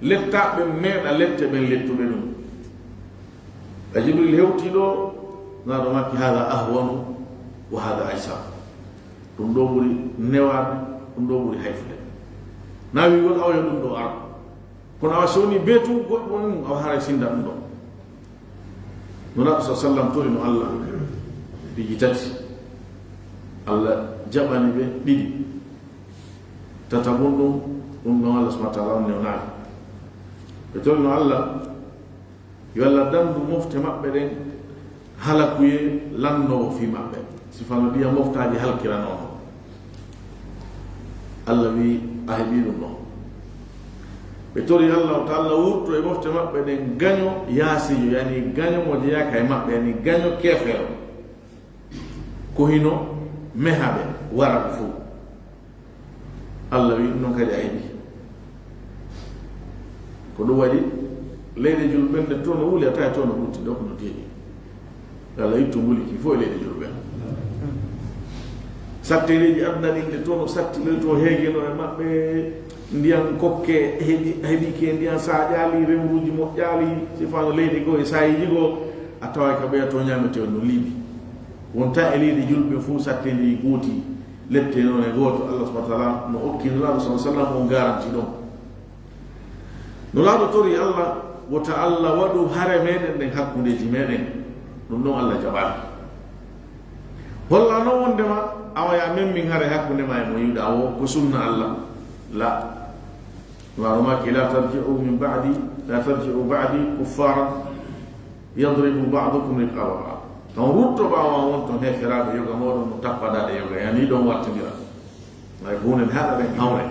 لتا بمين لت بن لت بنو جبريل هوتي دو نادو ماكي هذا أهون وهذا أيسر دum do buri newade dum do buri hayfude nawi won awyo dum do ar kono awa soni betu goddo won awa hara sinda dum do nuna sallam torino Allah bi jitati Allah jabani be didi tatabundo dum no Allah subhanahu wa ta'ala ne onaa be torino Allah yo Allah dandu mofte mabbe den halakuye lanno fi mabbe sifano dia moftaji halkirano Allah wi ahbi dum no be tori Allah ta'ala wurto e mofte mabbe den ganyo yasi yani ganyo mo dia kay mabbe ni ganyo kefero ko hino mehabe wara fu Allah wi non kadi aybi ko do wadi leyde julbende tono wuli ata tono butti do ko no teji Allah yitto wuli ki fo leyde julbende sattereji abnani tono sattile to heegeno e mabbe ndiyam kokke hebi ke ndiyam sa jaali remruji mo jaali sifano leydi go e sayiji go atawa ka be to nyamete no libi wonta e leydi julbe fu satteji goti lette non e goto Allah subhanahu wa ta'ala no okki Allah sallallahu alaihi wasallam on garanti don no laado tori Allah wa ta'ala wadu hare meden den hakkundeji meden dum non Allah jabal walla no wondema awaya memmin hare hakkunde ma mo yuda o ko sunna Allah la wa la tarji'u min ba'di la tarji'u ba'di kuffara yadribu ba'dukum riqaba ton rutto ba wa won ton heferabe yoga modo no tappada de yoga yani don wartindira ay bonen hada ben hawre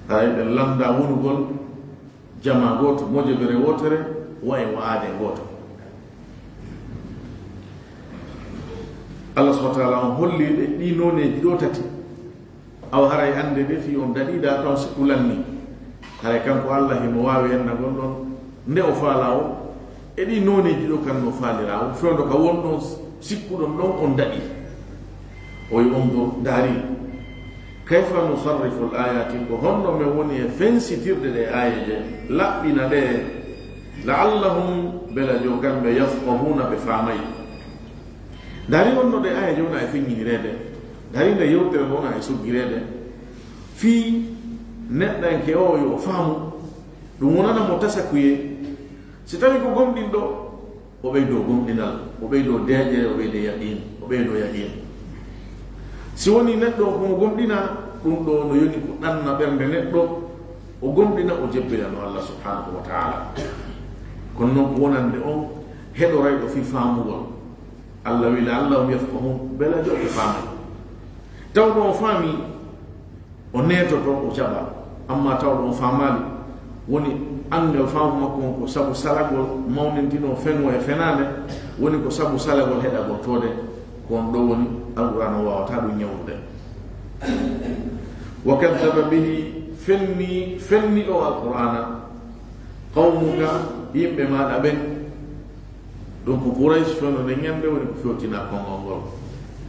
ay be landa wonugol jama goto moje bere wotere way waade goto Allah subhanahu wa ta'ala holli be di noneji do tati aw haray ande be fi on dadida taw sikulanni haray kanko Allah himo wawi en na gondon nde o faalawo e di noneji do kan no faalirawo fondo ka wondon sikudon don on dadi o yondo dari kayfa nusarrifu al-ayati ko honno me woni e fensitirde de ayaje labbina de la'allahum bela jogan be yafqahuna be famay dari wonno de aya jona e finni rede dari nde yewtere wona e sugirede fi neddan ke o yo famu dum wonana mo tasakuye si tawi ko gomdin do o beydo gomdinal o beydo deje o beydo yaqin o beydo yaqin si woni neddo ko mo gomdina dum do no yoni ko danna bernde neddo o gomdina o jebbila no Allah subhanahu wa ta'ala kono ko wonande on hedo raydo fi famugol Allah wila Allah yafqahun bela jo fami tawdo fami o neto to o jaba amma tawdo famali woni angal famu makko ko sabu salagol mawnindino fenwo e fenade woni ko sabu salagol heda go tode kon do woni alquran wawata du nyawde wa kadzaba bihi fenni o alqurana qawmuka yimbe ma da ben donc Quraysh fono ne nyande woni ko fewtina kongol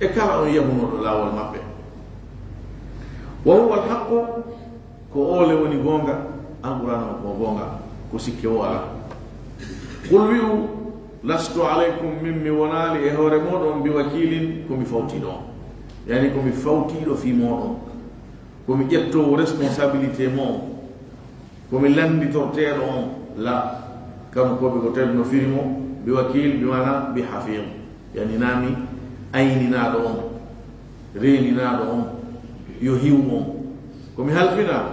e kala on yahuno do lawol mabbe wa huwa al-haqq ko ole woni gonga alquran ko gonga ko sikke wala qul wi'u lastu alaykum mimmi wanali e hore modon bi wakilin ko mi fawti do yani ko mi fawti do fi modon ko mi jetto responsabilité mo ko mi landi tortero on la kam ko be ko telno firimo بوكيل بمعنى بحفيظ يعني نامي أين نادهم ريني نادهم يهيوهم كم هالفنا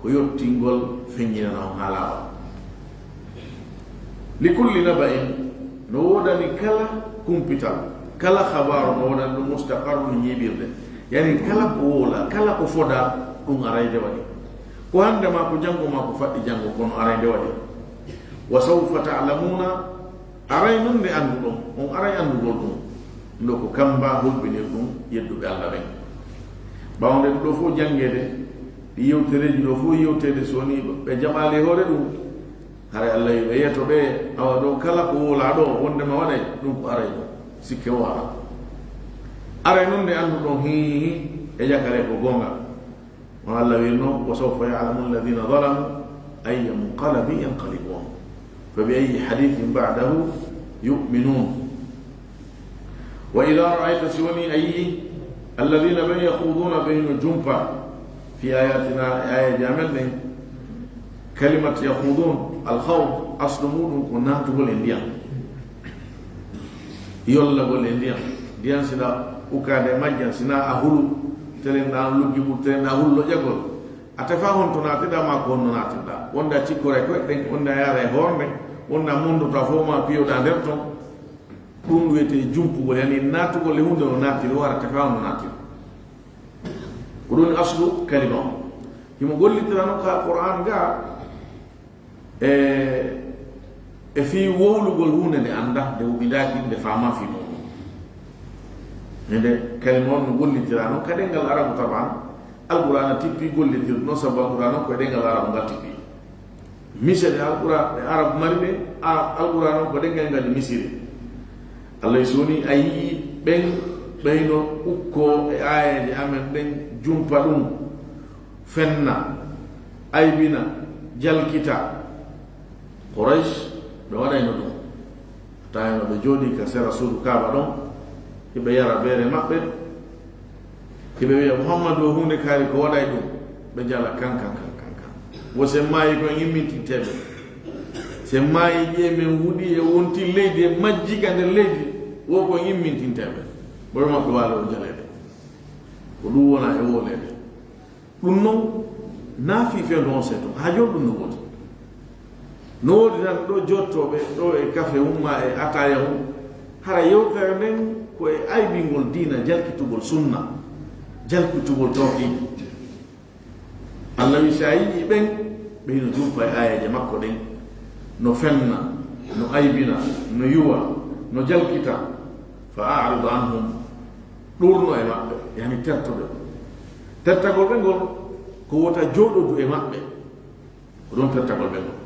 كيوت تنقل فينينا نهم هلاوا لكل نبأ نودني كلا كمبيوتر كلا خبر نودني مستقر نيبير يعني كلا بولا كلا كفودا كون أراي دوادي كوهندما كجانغو ما كفاتي جانغو كون أراي دوادي وسوف تعلمون aray non de andu dum on aray andu dum ndoko kamba hulbini dum yeddu be Allah ben bawde do fo jangede di yewtereji do fo yewtede soni be jamale hore dum hare Allah yeto be awa do kala ko wala do wonde ma wade dum ko aray sikke wala ara non de andu don hi e jakare ko gonga wala wino wa sawfa ya'lamu alladhina zalamu ay munqalabi yanqalibun fa bi ayyi hadithin ba'dahu yu'minun wa idha ra'aita siwani ayyi alladhina man yakhuduna bayna jumpa fi ayatina ayat jamalni kalimat yakhudun al-khawd aslumun kunna tugol indian yolla gol indian dian sida ukade majjan sina ahulu telen na lugi butte na hullo jagol atafa hon to na tida ma ko no na tida wonda cikore ko den wonda yare horne wonda mundu ta foma piyo da derton dum wete jumpu go yani natu go le hunde no nati wara tafa no nati kudun aslu kalima yimo golli tirano ka qur'an ga e fi wolu gol hunde de anda de ubidaki de fama fi mo nde kalimon no gollitirano kadengal arabu taban alqur'ana tippi gollitir no sabba alqur'ana ko dengal arabu ngatipi misede alqur'an arabu marbe alqur'ana ko dengal ngal misiri allah suni ayi ben bayno ukko e ayede amen den jumpa dum fenna aybina jalkita quraish be wadayno dum tayno be jodi ka sera sudu kaaba don ibe yara bere mabbe ibe wiya muhammadu hunde kaari ko waday dum be jala kankan wo se mayi ko yimminti tebe se mayi je men wudi e wonti leydi majjiga nder leydi wo ko yimminti tebe bo mabbe wala o jalede ko dum wona e wolede dum non nafi fe don seto ha jodum no wodi no wodi tan do jottobe do e kafe umma e ataya hara yewtere nden ko e aybingol dina jalkitugol sunna jalkitugol tawhid allah wi sayi ben be no jumpa e ayaje makko den no fenna no aybina no yuwa no jalkita fa a'rid anhum durno e mabbe yani tertagol be gol ko wota jododu e mabbe ko don tertagol be gol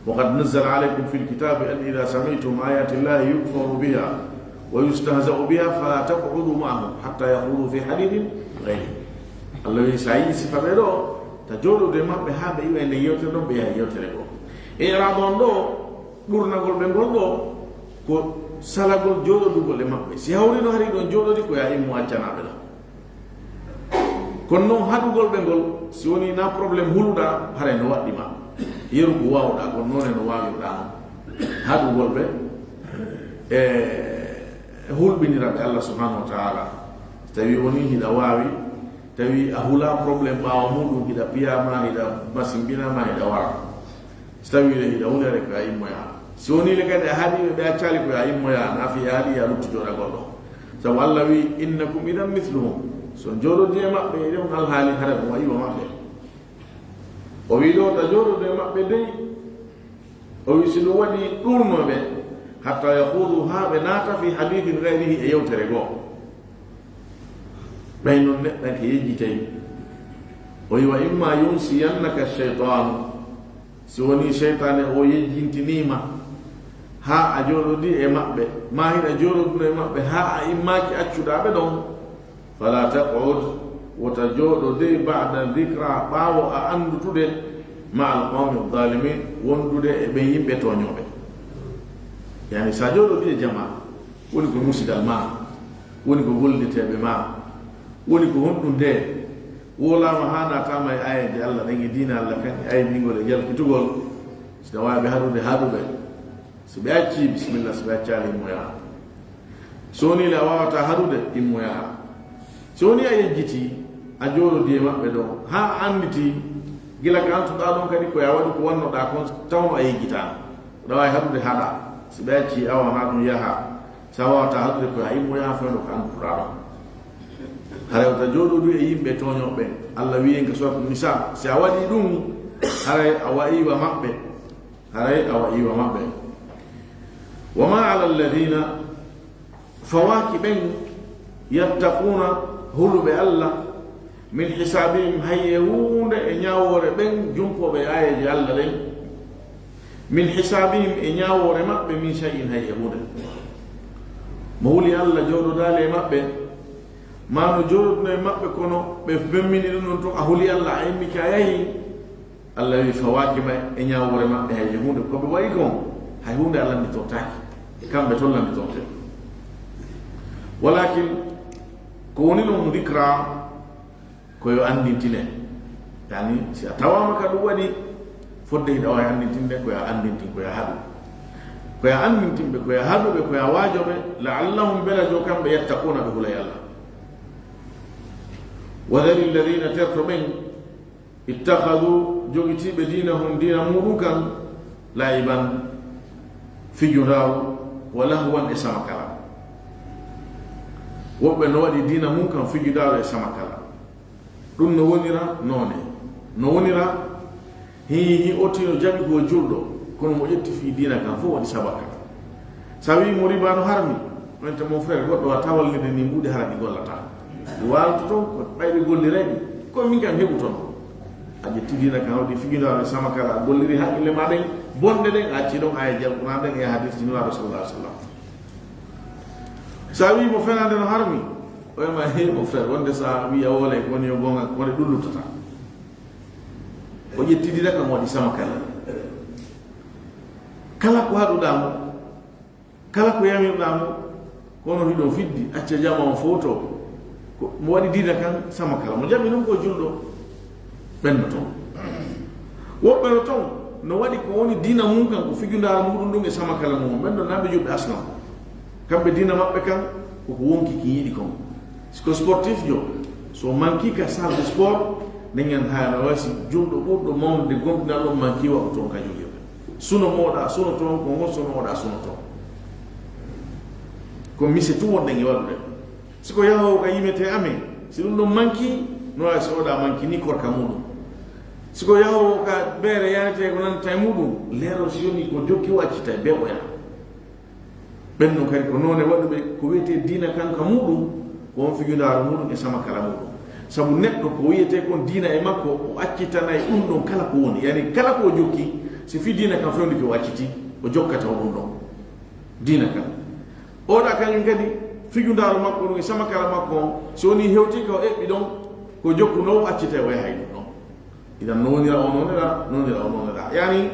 وقد نزل عليكم في الكتاب أن إذا سمعتم آيات الله يكفر بها ويستهزأ بها فلا تقعدوا معهم حتى يخوضوا في حديث غيره الذي سعيد سفره تجولوا دماء بهذا يوين يوتنو بها يوتنو إيرادون دو برنا قول بنقول دو كو سلا قول جولو دو قول دماء سيهوري نو هري دون جولو دي كو يا إمو أجانا بلا كنو هادو قول بنقول سيوني نا problem هلو دا هري نو وقت دماء yeru waaw da ko noné no waawi da hadu golbe hulbiniraɓe allah subhanahu wa ta'ala tawi woni hiɗa waawi tawi a hula probléme ɓaawa muɗum hiɗa piyama hiɗa masimbinama hiɗa wara so tawile hiɗa hulere ko a immoya si wonile kadi a haaɗiɓe ɓe accali koye a immoya nafi a haaɗi a luttijoɗagol ɗo sabu allah wi innakum idan mithluhum so joɗodi e maɓɓe ɗon alhaali hara ɗum wayiwa maɓɓe o wi ɗo ta joɗude maɓɓe dey o wi si ɗum waɗi ɗurnoɓe hatta yahudu ha ɓe naata fi hadithin gayrihi e yewtere goo ɓay noon neɗɗanke yejjitayi o wi wa imma yunsiyannaka cheitanu si woni cheytane o yejjintinima ha a joɗodi e maɓɓe ma hiɗa joɗoduno e maɓɓe ha a immaki accuɗaɓe ɗon fala taqud wota jooɗo dey bada dicra ɓaawo a anndutude ma alqawmi aldalimin wondude e ɓen yimɓe toñoɓe yani sa jooɗo ɗi e jama woni ko musidal ma woni ko golliteɓe ma woni ko honɗum nde wolama ha natama e ayede allah ɗen e dina allah kan e aybingol e jalkitugol sida wawi haɗude haɗuɓe so ɓe acci bisimilla so ɓe accali immoya so woni le a wawata haɗude immoya so woni a yejjiti a jooɗodi e maɓɓe ɗon ha anditi gila ka antuɗa ɗon kadi koye a waɗi ko wannoɗa kon tawno a yejjitano oɗa wawi haɗude haɗa so ɓe acci awana ɗum yaha sa wawata haɗude koye a immoya fewno ko anduɗa ɗon haray wota jooɗodu e yimɓe toñoɓe allah wi en ka sorat nisa si a waɗi ɗum haray a wayiwa maɓɓe haray a wayiwa maɓɓe wa ma ala alladina fawaki ɓen yattaquna huluɓe allah min hisabihim hayye hunde e ñawore ɓen jumpoɓe ayeji allah ɗen min hisabihim e ñawore maɓɓe min shay'in hayye hunde mo wuli Allah jooɗodaale e maɓɓe ma no jooɗoduno e maɓɓe kono ɓe bemmini ɗum noon to a huli Allah a immiki a yahi Allah wi fawakima e ñawore maɓɓe hay hunde koɓe wayi gon hay hunde a landitortaki kamɓe toon landitorte walakin ko woni ɗum dicra koyo andintine yani si a tawama ka ɗum waɗi fodde hiɗa wawi andintinde koya andintin koya haɗu koya andintinɓe koya haɗuɓe koya waajoɓe laallahum bela jo kamɓe yattaquna ɓe hulay Allah وذل الذين تركوا من اتخذوا جوجتي بدينهم دين مروكا لاعبا في جدار ولهوا اسما كلام وبنودي دين ممكن في جدار اسما كلام دون نونيرا نونيرا هي اوتيو جابي go juldo kono mo yetti fi dina kan fo wadi sabaka sawi mo ribano harmi wonta mon frère goddo wa tawalnide ni mbude harami gollata walto to ko baybe gollireɓe ko min kam heɓu toon a ƴetti dina kan wadi fijinare sama kala a golliri haqqille ma ɗen bonde ɗen a acci ɗon aya jalqur'an ɗen e hadis jinuraɗo sallallahu alih w sallam sa wi mo fenade no harmi oyma he mo frère wonde sa wiya wolay woni yo gonga wone ɗullutata o ƴetti dina kan waɗi sama kala kala ko haɗuɗamo kala ko yamirɗamo kono hiɗon fiddi acca jama o foto mo waɗi dina kan sama kala mo jami ɗum ko julɗo ɓenno toon woɓɓe no toon no waɗi ko woni dina mum kan ko fijundara muɗum ɗum e sama kala mum ɓenɗo naɓe juɓɓe aslam kamɓe dina maɓɓe kan koko wonki ki yiɗi kon ko sportif jo so manki ka salle de sport nden haala wasi julɗo ɓurɗo mawde gonɗinal ɗon manki waɗo toon kañum yoɓe suno moɗa suno toon ko gon sonoɗa suno toon ko mise tu wonɗen e waɗuɗen siko yahowo ka yimete amen si ɗum ɗon manki no wawi so oɗa manki ni korka muɗum siko yahowo ka beere yanete ko nanta e muɗum leero si yoni ko jokki o accita e beɓoya ɓenno kadi ko noone waɗuɓe ko wiyete dina kanka muɗum ko on fijundaro muɗum e sama kala muɗum sabu neɗɗo ko wiyete kon dina e makko o accitana e ɗum ɗon kala ko woni yani kala ko jokki si fi dina kan fewndiki o acciti o jokkata o ɗum ɗon dina kan oɗa kañum kadi fijundaro makko ɗum e sama kala makko on so woni hewti ka o eɓɓi ɗon ko jokkuno o accita o yahay ɗum ɗon idan nonira o nonira yani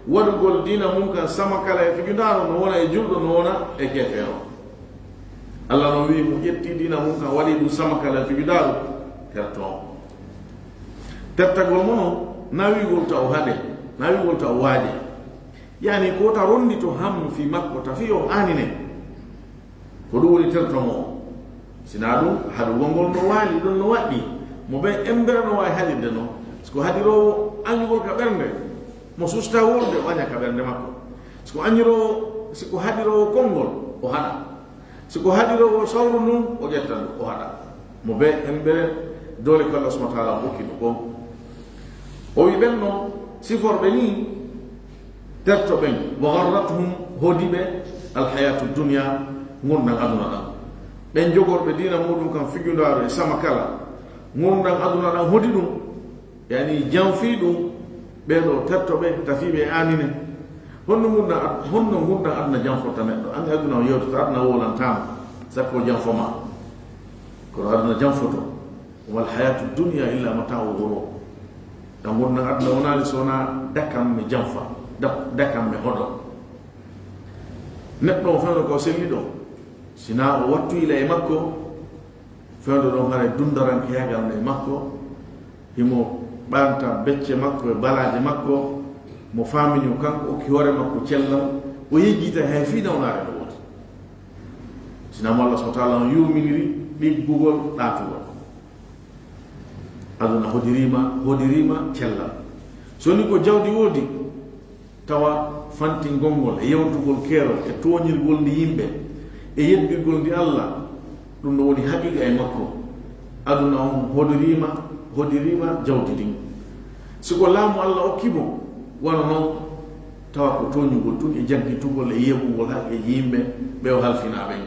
waɗugol dina mum kan sama kala e fijundaro no wona e julɗo no wona e kefeero Allah no wi mo ƴetti dina mum kan waɗi ɗum sama kala e fijundaro kerton tettagol mono nawigol taw haɗe nawigol taw waaje yani ko ta rondi to hammu fi makko tafi o anine ko ɗum woni tertomo o sina ɗum haɗugol ngol no waali ɗon no waɗɗi mo ɓe embere no wawi halidde no siko haɗirowo añugol ka ɓernde mo susta wolde o aña ka ɓernde makko siko haɗirowo konngol o haɗa siko haɗirowo sawru ndun o ƴettan ɗum o haɗa mo ɓe embere dole ko Allah subhanahu wa ta'ala hokki ɗum ɗon o wi ɓen noon siforɓe ni terto ɓen wa garratuhum hodiɓe alhayatu dunia gurdam aduna ɗan ɓen jogorɓe dina muɗum kam fijundaro e sama kala gurdam aduna ɗan hodi ɗum yani janfi ɗum ɓeɗo tertoɓe tafiɓe e anine honno gurdam aduna janfota neɗɗo andi aduna o yewtata aduna wolantama sakko janfoma kono aduna janfoto wal hayatu dunya illa mata'u ghurur dan gurdam aduna wonali sona dakam me janfa dakam me hoɗo neɗɗo o fewno ko selli ɗo sina o wattu ila e makko fewndo ɗon hare dundaranke yagal no e makko himo ɓanta becce makko e balaje makko mo famini o kanko okki hoore makko cellal o yejjita hay fi nawnare ɗo woti sina mo Allah subhanahu wa ta'ala on yuminiri ɗiggugol ɗatugol aduna hodirima cellal so ni ko jawdi woodi tawa fantingol ngol e yewtugol keerol e toñirgol ndi yimɓe e yeddirgol ndi Allah ɗum no woni haqiqa e makko aduna on hodirima jawdi ndin siko laamu Allah okkimo wona noon tawa ko toñugol tun e jaggitugol e yeɓugol haqqeji yimɓe ɓe o halfinaɓen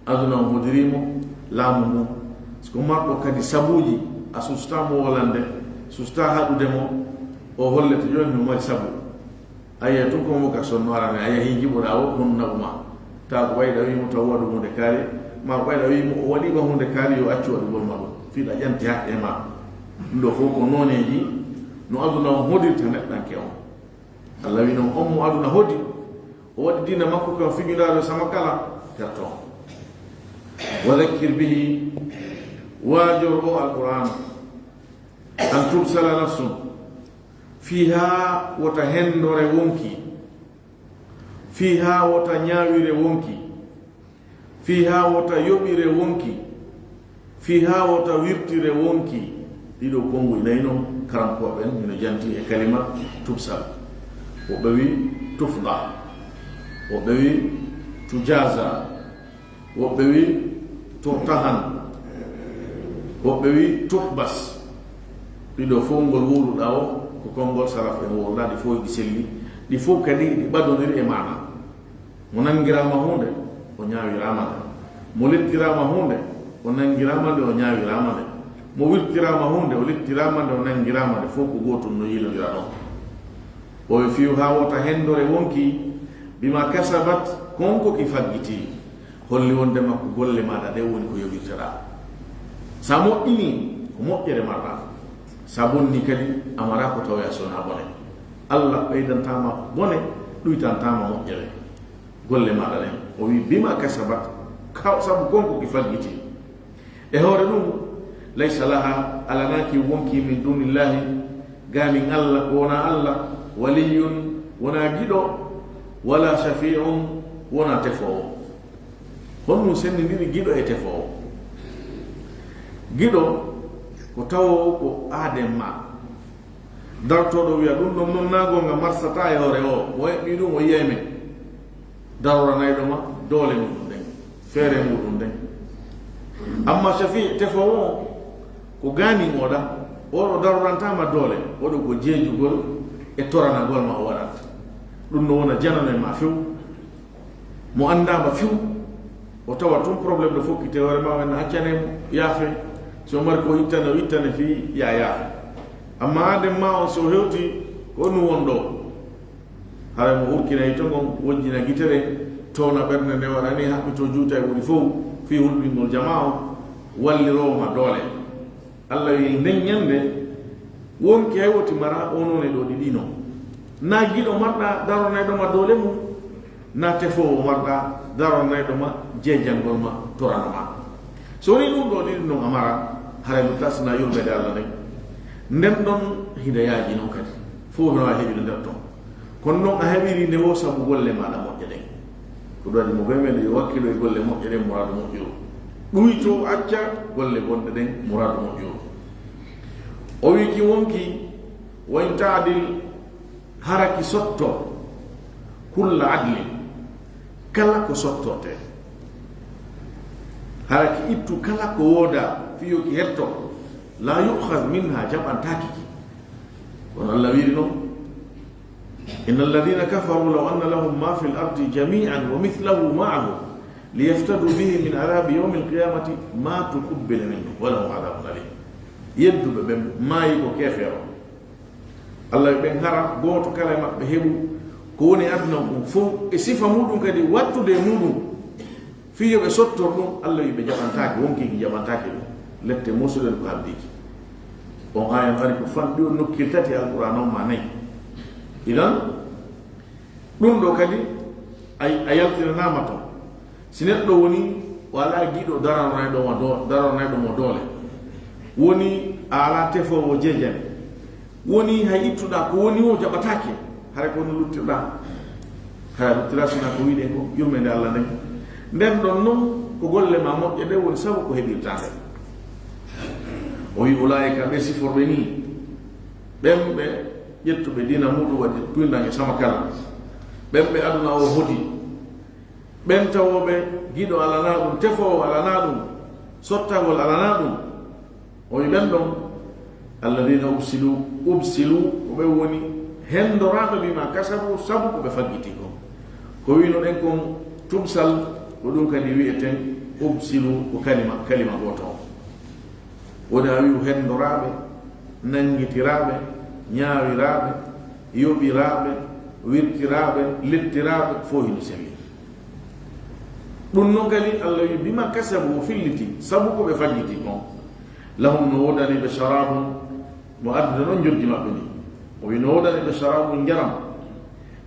aduna on hodirimo laamu mum siko marɗo kadi sabuji a sustamo wolande susta haɗudemo o hollete joni no mari sabu aya tun ko mo ka sonno arane aya hi jiboɗa o ɗum naɓuma ta ko wayda wi mo taw wadu hunde kaari ma wayda wi mo wadi ba hunde kaari yo accu wadu gol madu fi da janti ha e ma ndo fo ko noneji no aduna hodirta neddanke on Allah wi no on mo aduna hodi o wadi dina makko ko fijiraado sama kala terto wa dhakkir bihi wajur al-Qur'an an tubsala nafsun fiha wata hendore wonki fiha wata nyawire wonki fiha wata yobire wonki fiha wata wirtire wonki dido kongo inayno karam ko ben no janti e kalima tubsal o bewi tufda o bewi tujaza o bewi turtahan o bewi tuhbas dido fongol wulu dawo ko kongol saraf en wala di fo di selli di fo kadi di badoniri e mana mo nangirama hunde o ñaawirama de mo lettirama hunde o nangirama de o ñaawirama de mo wirtirama hunde o lettirama de o nangirama de fof ko gotum no yilodira ɗon o fiu ha wota hendore wonki bima kasabat konko ki faggiti holli wonde makko golle maɗa de woni ko yoɓirteɗa sa moƴƴini ko moƴƴere maɗa sa bonni kadi amara ko tawya sona bone Allah ɓeydantama bone ɗuytantama moƴƴere golle maɗa ɗen o wi bima kasabat sabu konko ki faggiti e hoore ɗum laysa laha alanaki wonki min dunillahi gamin Allah ko wona Allah waliyun wona giɗo wala shafi'un wona tefowo honno sendidiri giɗo e tefowo giɗo ko tawowo ko aaden ma dartoɗo wiya ɗum ɗon noon nagonga marsata e hoore o mo heɓɓi ɗum o yiyay men daroranayɗo ma doole muɗum ɗen feere muɗum ɗen amma shafi tefowo ko gani oɗa oɗo darorantama doole oɗo ko jeejugol e toranagol ma o waɗat ɗum no wona janane ma few mo andama few o tawa tum probléme de fokkite hoore ma wenno accanemo yaafe so mari ko ittane o ittane fi ya yaafe amma adem ma on so hewti ko ɗum won ɗo hara mo hurkinayi to gon wojjina gitere towna ɓernde nde waɗani haɓɓito juuta e woni fof fi hulɓingol jama o wallirowoma doole Allah wi nden ñande wonki hewti mara onone ɗo ɗiɗino na giɗo marɗa daronayɗoma doole mum na tefowo marɗa daronayɗoma jeejangol ma torano ma so woni ɗum ɗo ɗiɗi non amara hara mi tasna yurmede Allah nden nden ɗon hidayaji noon kadi fof no a heɓiri nder ton kono noon a heɓiri nde wo sabu golle maɗa moƴƴe ɗen ko ɗum waɗi mo ɓemede yo wakkilo e golle moƴƴe ɗen muradu moƴƴuru ɗuyto acca golle gonɗe ɗen muradu moƴƴuru o wiki wonki wayn taadil haraki sotto kulla adli kala ko sottote haraki ittu kala ko wooda fiyoki hetto la yukhaz minha jaɓantakiki kono Allah wiiri noon inna alladina kafaru law anna lahum ma fi l ardi jami'an wa mithlahu ma'ahu liyaftadu bihi min adabi yawmi alqiyamati ma tukubbila minhu wa lahum adabun alim yedduɓe ɓe maayi ko keefeero Allah ɓen hara gooto kala e maɓɓe heɓu ko woni aduna ɗum fof e sifa muɗum kadi wattude muɗum fiyo ɓe sottor ɗum Allah wi ɓe jaɓantaki wonkiki jaɓantaki ɗum lette mosuɗen ko haddiki on aya fari ko fanɗi o nokkil tati alquran on ma nayi idan ɗum ɗo kadi a yaltiranama ton si neɗɗo woni wala giɗo daranayɗomo doole woni a ala tefowo jeejane woni hay ittuɗa ko woni o jaɓatake hara kono luttirɗa hara luttira sina ko wiɗen ko yurmede Allah nden nden ɗon noon ko golle ma moƴƴe ɗe woni sabu ko heɓirtade o wi ulaika ɓe siforɓe ni ɓen ɓe ƴettuɓe dina muɗum waɗi tuydange sama kala ɓen ɓe aduna o hodi ɓen tawoɓe giɗo alana ɗum tefowo alana ɗum sottagol alana ɗum o wi ɓen ɗon alladina ubsilu ko ɓe woni hendoraɓe bima kasabu sabu ko ɓe faggiti ko wino ɗen kon tubsal ko ɗum kadi wiyeten ubsilu ko kalima goto o woni a wiu hendoraɓe nangitiraɓe ñaawiraɓe yoɓiraɓe wirtiraɓe lettiraɓe fo hino selli ɗum non kadi allah wi bima kasabu filliti sabu ko ɓe fajjiti kon lahum no wodani ɓe sharabum mo addude noon joddi maɓɓe ni o wi no wodani ɓe sharabum jaram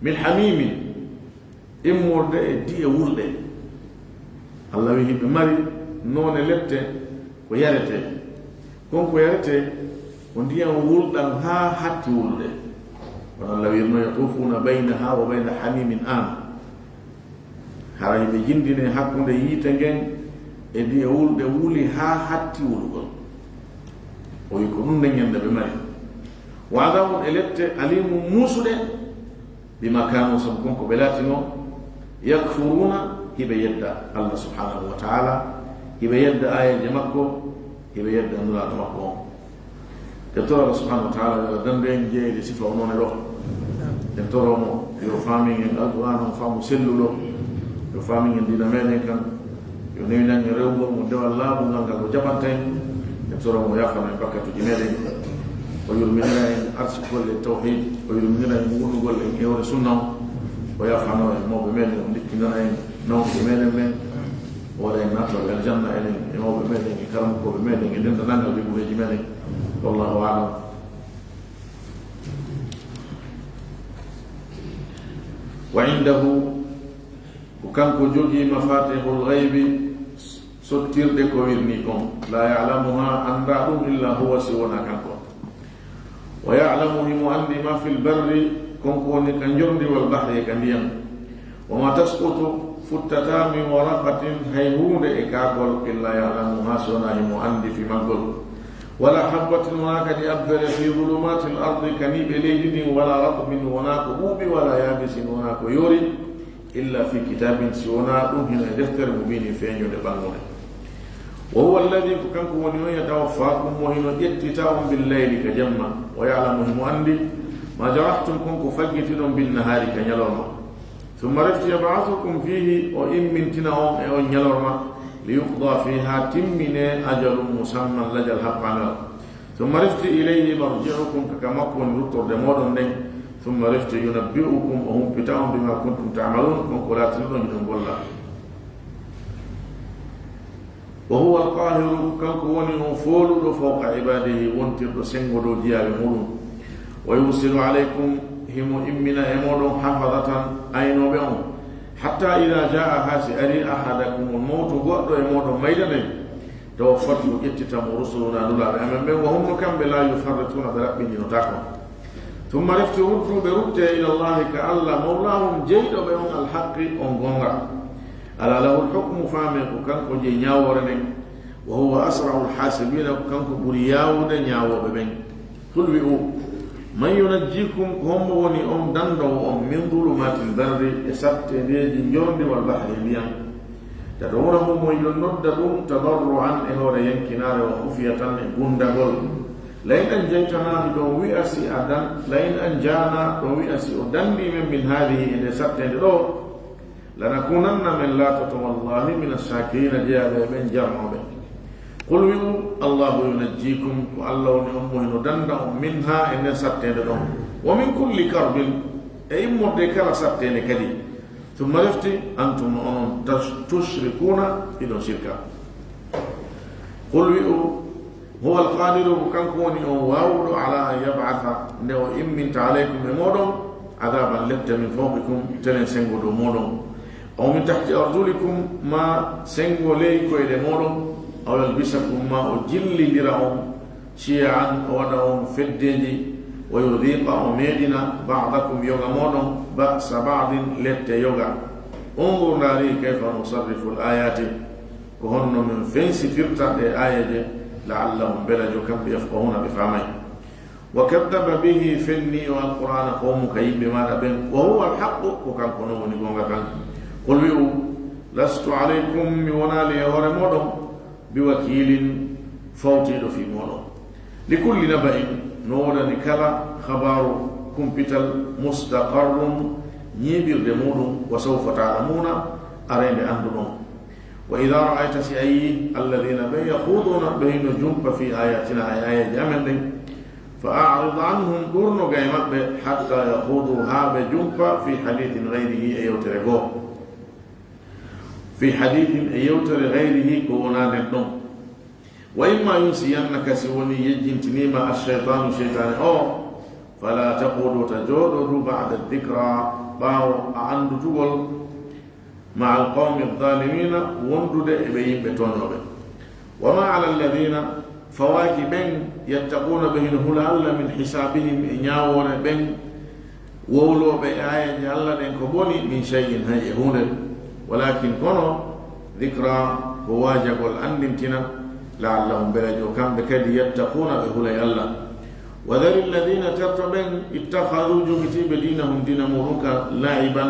min hamimin immorde e di'e wulɗe allah wi hiɓe mari noone lette ko yarete konko yarete ko ndiyam wulɗam ha hatti wulde kono allah wirno yatufuna baynaha wa bayna hamimin an hara hiɓe jindine hakkunde yiite ngen e ndiye wulɗe wuli ha hatti wulgol o wi ko ɗum ndeñande ɓe mari wa adabun e lette alimu muusuɗe bima kanu sabu konko ɓe laatino yakfuruna hiɓe yedda allah subhanahu wa taala hiɓe yedda ayaje makko hiɓe yedda nuraɗo makko on e toro allah subhanahu wa taala yo dande en jeeyde sifa o noon e ɗo en toromo yo faamin en alquran on faamu selluɗo yo faamin en dina meɗen kan yo newinan e rewgol mo dewal laaɓungal ngal ko jaɓanta en en toromo yafana en bakkatuji meɗen o yurminira en arsigolle tawhid o yurminira en wonugol en ewre sunna o yafano en mawɓe meɗen o dikkindana en nawɓe meɗen ɓen wala en nattoɓe aljanna enen e mawɓe meɗen e karamukoɓe meɗen e dendanangal ɗiɓureji meɗen wallahu alam wa indahu ko kanko jogii mafatihul ghaybi sottirɗe ko wirni kon la ya'lamuha anda ɗum illa huwa si wona kanko wa ya'lamu himo andi ma fil barri konko woni ka jordi wal bahri e ka ndiyam wa ma tasqutu futtata min waraqatin hay hunde e kaagol illa ya'lamuha si wona himo andi fi maggol wala habbatin wona kadi abbere fi zulumati l ardi kaniɓe leydi ndin wala ratbin wona ko ɓuuɓi wala yabisin wona ko yori illa fi kitabin si wona ɗum hino e deftere mubini feeñude ɓangude wa huwa alladi ko kanko woni on yatawaffakum mo hino ƴettita on billeyli ka jamma wa yalamu himo andi ma jarahtum konko faggitiɗon binnahari ka ñalorma thumma refti yabatukum fihi o immintina on e on ñalorma liyuqda fiha timmine ajalum musamman lajal happangal thumma refti ilayhi marji'ukum kaka makko woni ruttorde moɗon nden thumma refti yunabbi'ukum o humpita on bima kuntum ta'malun konko latinoɗon jiɗon golla wa huwa alqahiru kanko woni on fooluɗo fawqa ibadihi wontirɗo sengo dow jiyaɓe muɗum wa yusilu alaykum himo immina e moɗon hafadatan aynoɓe on hatta ida jaa ha si ari ahadakum o mawtu goɗɗo e moɗon maydanen taw fati ko ƴettitamo rusuluna nulaɓe amen ɓen wa humno kamɓe la yufarrituna ɓe raɓɓininotakon thumma refti wurtuɓe rutte ila llahi ka allah mawlahum jeyɗoɓe on alhaqi on gonga ala lahu lhukmu faame ko kanko jeyi ñawore nden wa huwa asrau lhasibina ko kanko ɓuuri yawude ñawoɓe ɓen hulwi u man yunajjikum ko hommo woni on dandowo on min dulumatil barri e sattedeji jordi wal bahri ndiyam tad'unahu mo yon nodda ɗum tadarruan e hoore yankinare wa khufiyatan e gundagol layin an jaytanahi ɗon wi'a si a dan layin an jana ɗon wi'a si o dandi men min hadihi e nde sattede ɗo lanakunanna min latoto wallahi min assakirina jeyaɓe ɓen jarnoɓe qul wi'u allahu yunajjikum ko allah woni on mo hino danda on minha e nden sattede ɗon wa min kulli karbin e immorde kala sattede kadi thumma refti antum onon tushrikuna iɗon shirka qul wi'u huwa alqadiru ko kanko woni on wawɗo ala an yab'atha nde o imminta aleykum e moɗon adaban lette min fawqikum tenen sengo dow moɗon aw min tahti arjulikum ma sengo ley koyɗe moɗon aw yalbisakum ma o jillidira on shi'an o waɗa on feddeji wa yudiqa o meɗina ba'dakum yoga moɗon ba'sa ba'din lette yoga ungur ndari kayfa nusarrifu l ayati ko honno min fensitirta ɗe ayaje la'allahum belajo kamɓe yafqahuna ɓe famay wa kaddaba bihi fenni o alqur'ana qawmuka yimɓe maɗa ɓen wa huwa alhaqu ko kanko non woni gonga kan qul wi'u lastu alaykum mi wonali e hoore moɗon biwakilin fawtiɗo fi moɗon li kulli naba'in no wonani kala habaru kumpital mustaqarrum ñiɓirde muɗum wa sawfa ta'lamuna arende anduɗon wa ida ra'ayta si ayi alladina ɓe yahuduna ɓeyno jumpa fi ayatina e ayaji amen ɗen fa a'rid anhum ɗurnoga e maɓɓe hatta yahudu ha ɓe jumpa fi hadithin gayrihi e yewtere goo fi في حديث يوتر غيره كونا ندم وإما ينسينك سوني يجن تنيما الشيطان فلا تقولوا تجودوا بعد الذكرى باو عند تقول مع القوم الظالمين وندد إبين بتونوب وما على الذين فواكبين يتقون بهن هلا من حسابهم إنياون بين وولو بآية جعل لنكبوني من شيء هيهون ولكن كونوا ذكرى هواجب الأندمتنا لعلهم بلجو كان بكد يتقون بهلا يلا وذر الذين ترتبين اتخذوا جهتي بدينهم دين مروكا لاعبا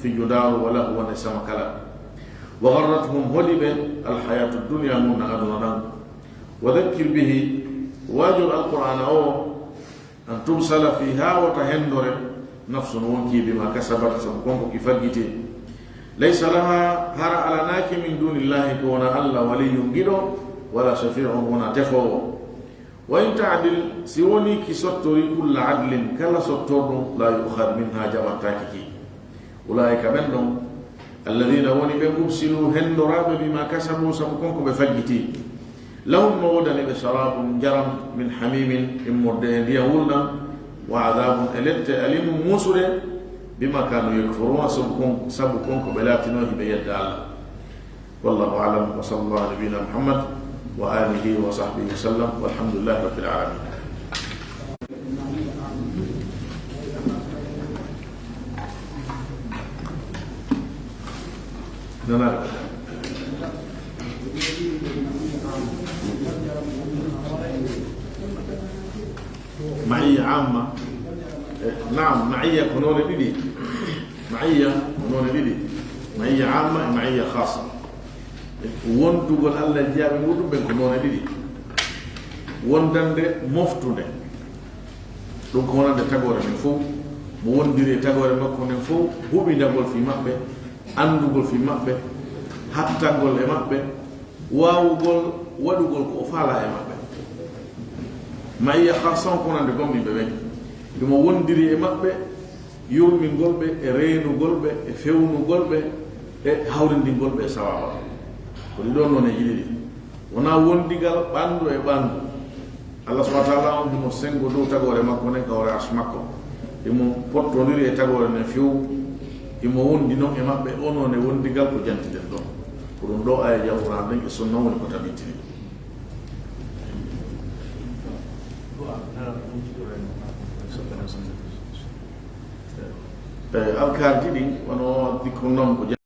في جدار ولهوا نسمكلا وغرتهم هلب الحياة الدنيا من أدنى وذكر به واجب القرآن أن تبصل فيها وتهندر نفس وانكي بما كسبت سبقونك كفلجتي ليس لها هر على ناك من دون الله كون الله ولي ينجدو ولا شفيع هنا تفو وإن تعدل سيوني كسطري كل عدل كلا سطر لا يؤخذ منها جواتاكي أولئك منهم الذين وني بمبسلوا هندرا بما كسبوا سبقونك بفلجتي لهم مودا بشراب جرم من حميم إمردين يهولنا وعذاب أليم موسى بما كانوا يكفرون سبكون بلاتنوه بيد الله والله أعلم وصلى الله على نبينا محمد وآله وصحبه وسلم والحمد لله رب العالمين. معية عامة نعم معية كنون لدي معية كنون لدي معية عامة معية خاصة وندو قول الله جاب ودو بين كنون لدي وندند مفتو ده دو كونا ده تغور من فوق ونديري تغور ما كون فوق هو بي دغول في مابه اندو قول في مابه حتى قول مابه واو قول ودو قول كو فالا مابه معية خاصة كونا ده غومي بيبي dum wondiri e mabbe yurmi golbe e reenu golbe e fewnu golbe e hawrindi golbe e sawawa ko di don non e yidi wona wondigal bandu e bandu Allah subhanahu wa ta'ala on dimo sengo do tagore makko ne kawre asmakko dimo pottondiri e tagore ne few dimo wondi non e mabbe ono ne wondigal ko jantide don ko dum do ay jawra den e sunna woni ko tabitini alkaar didi wono dikko non ko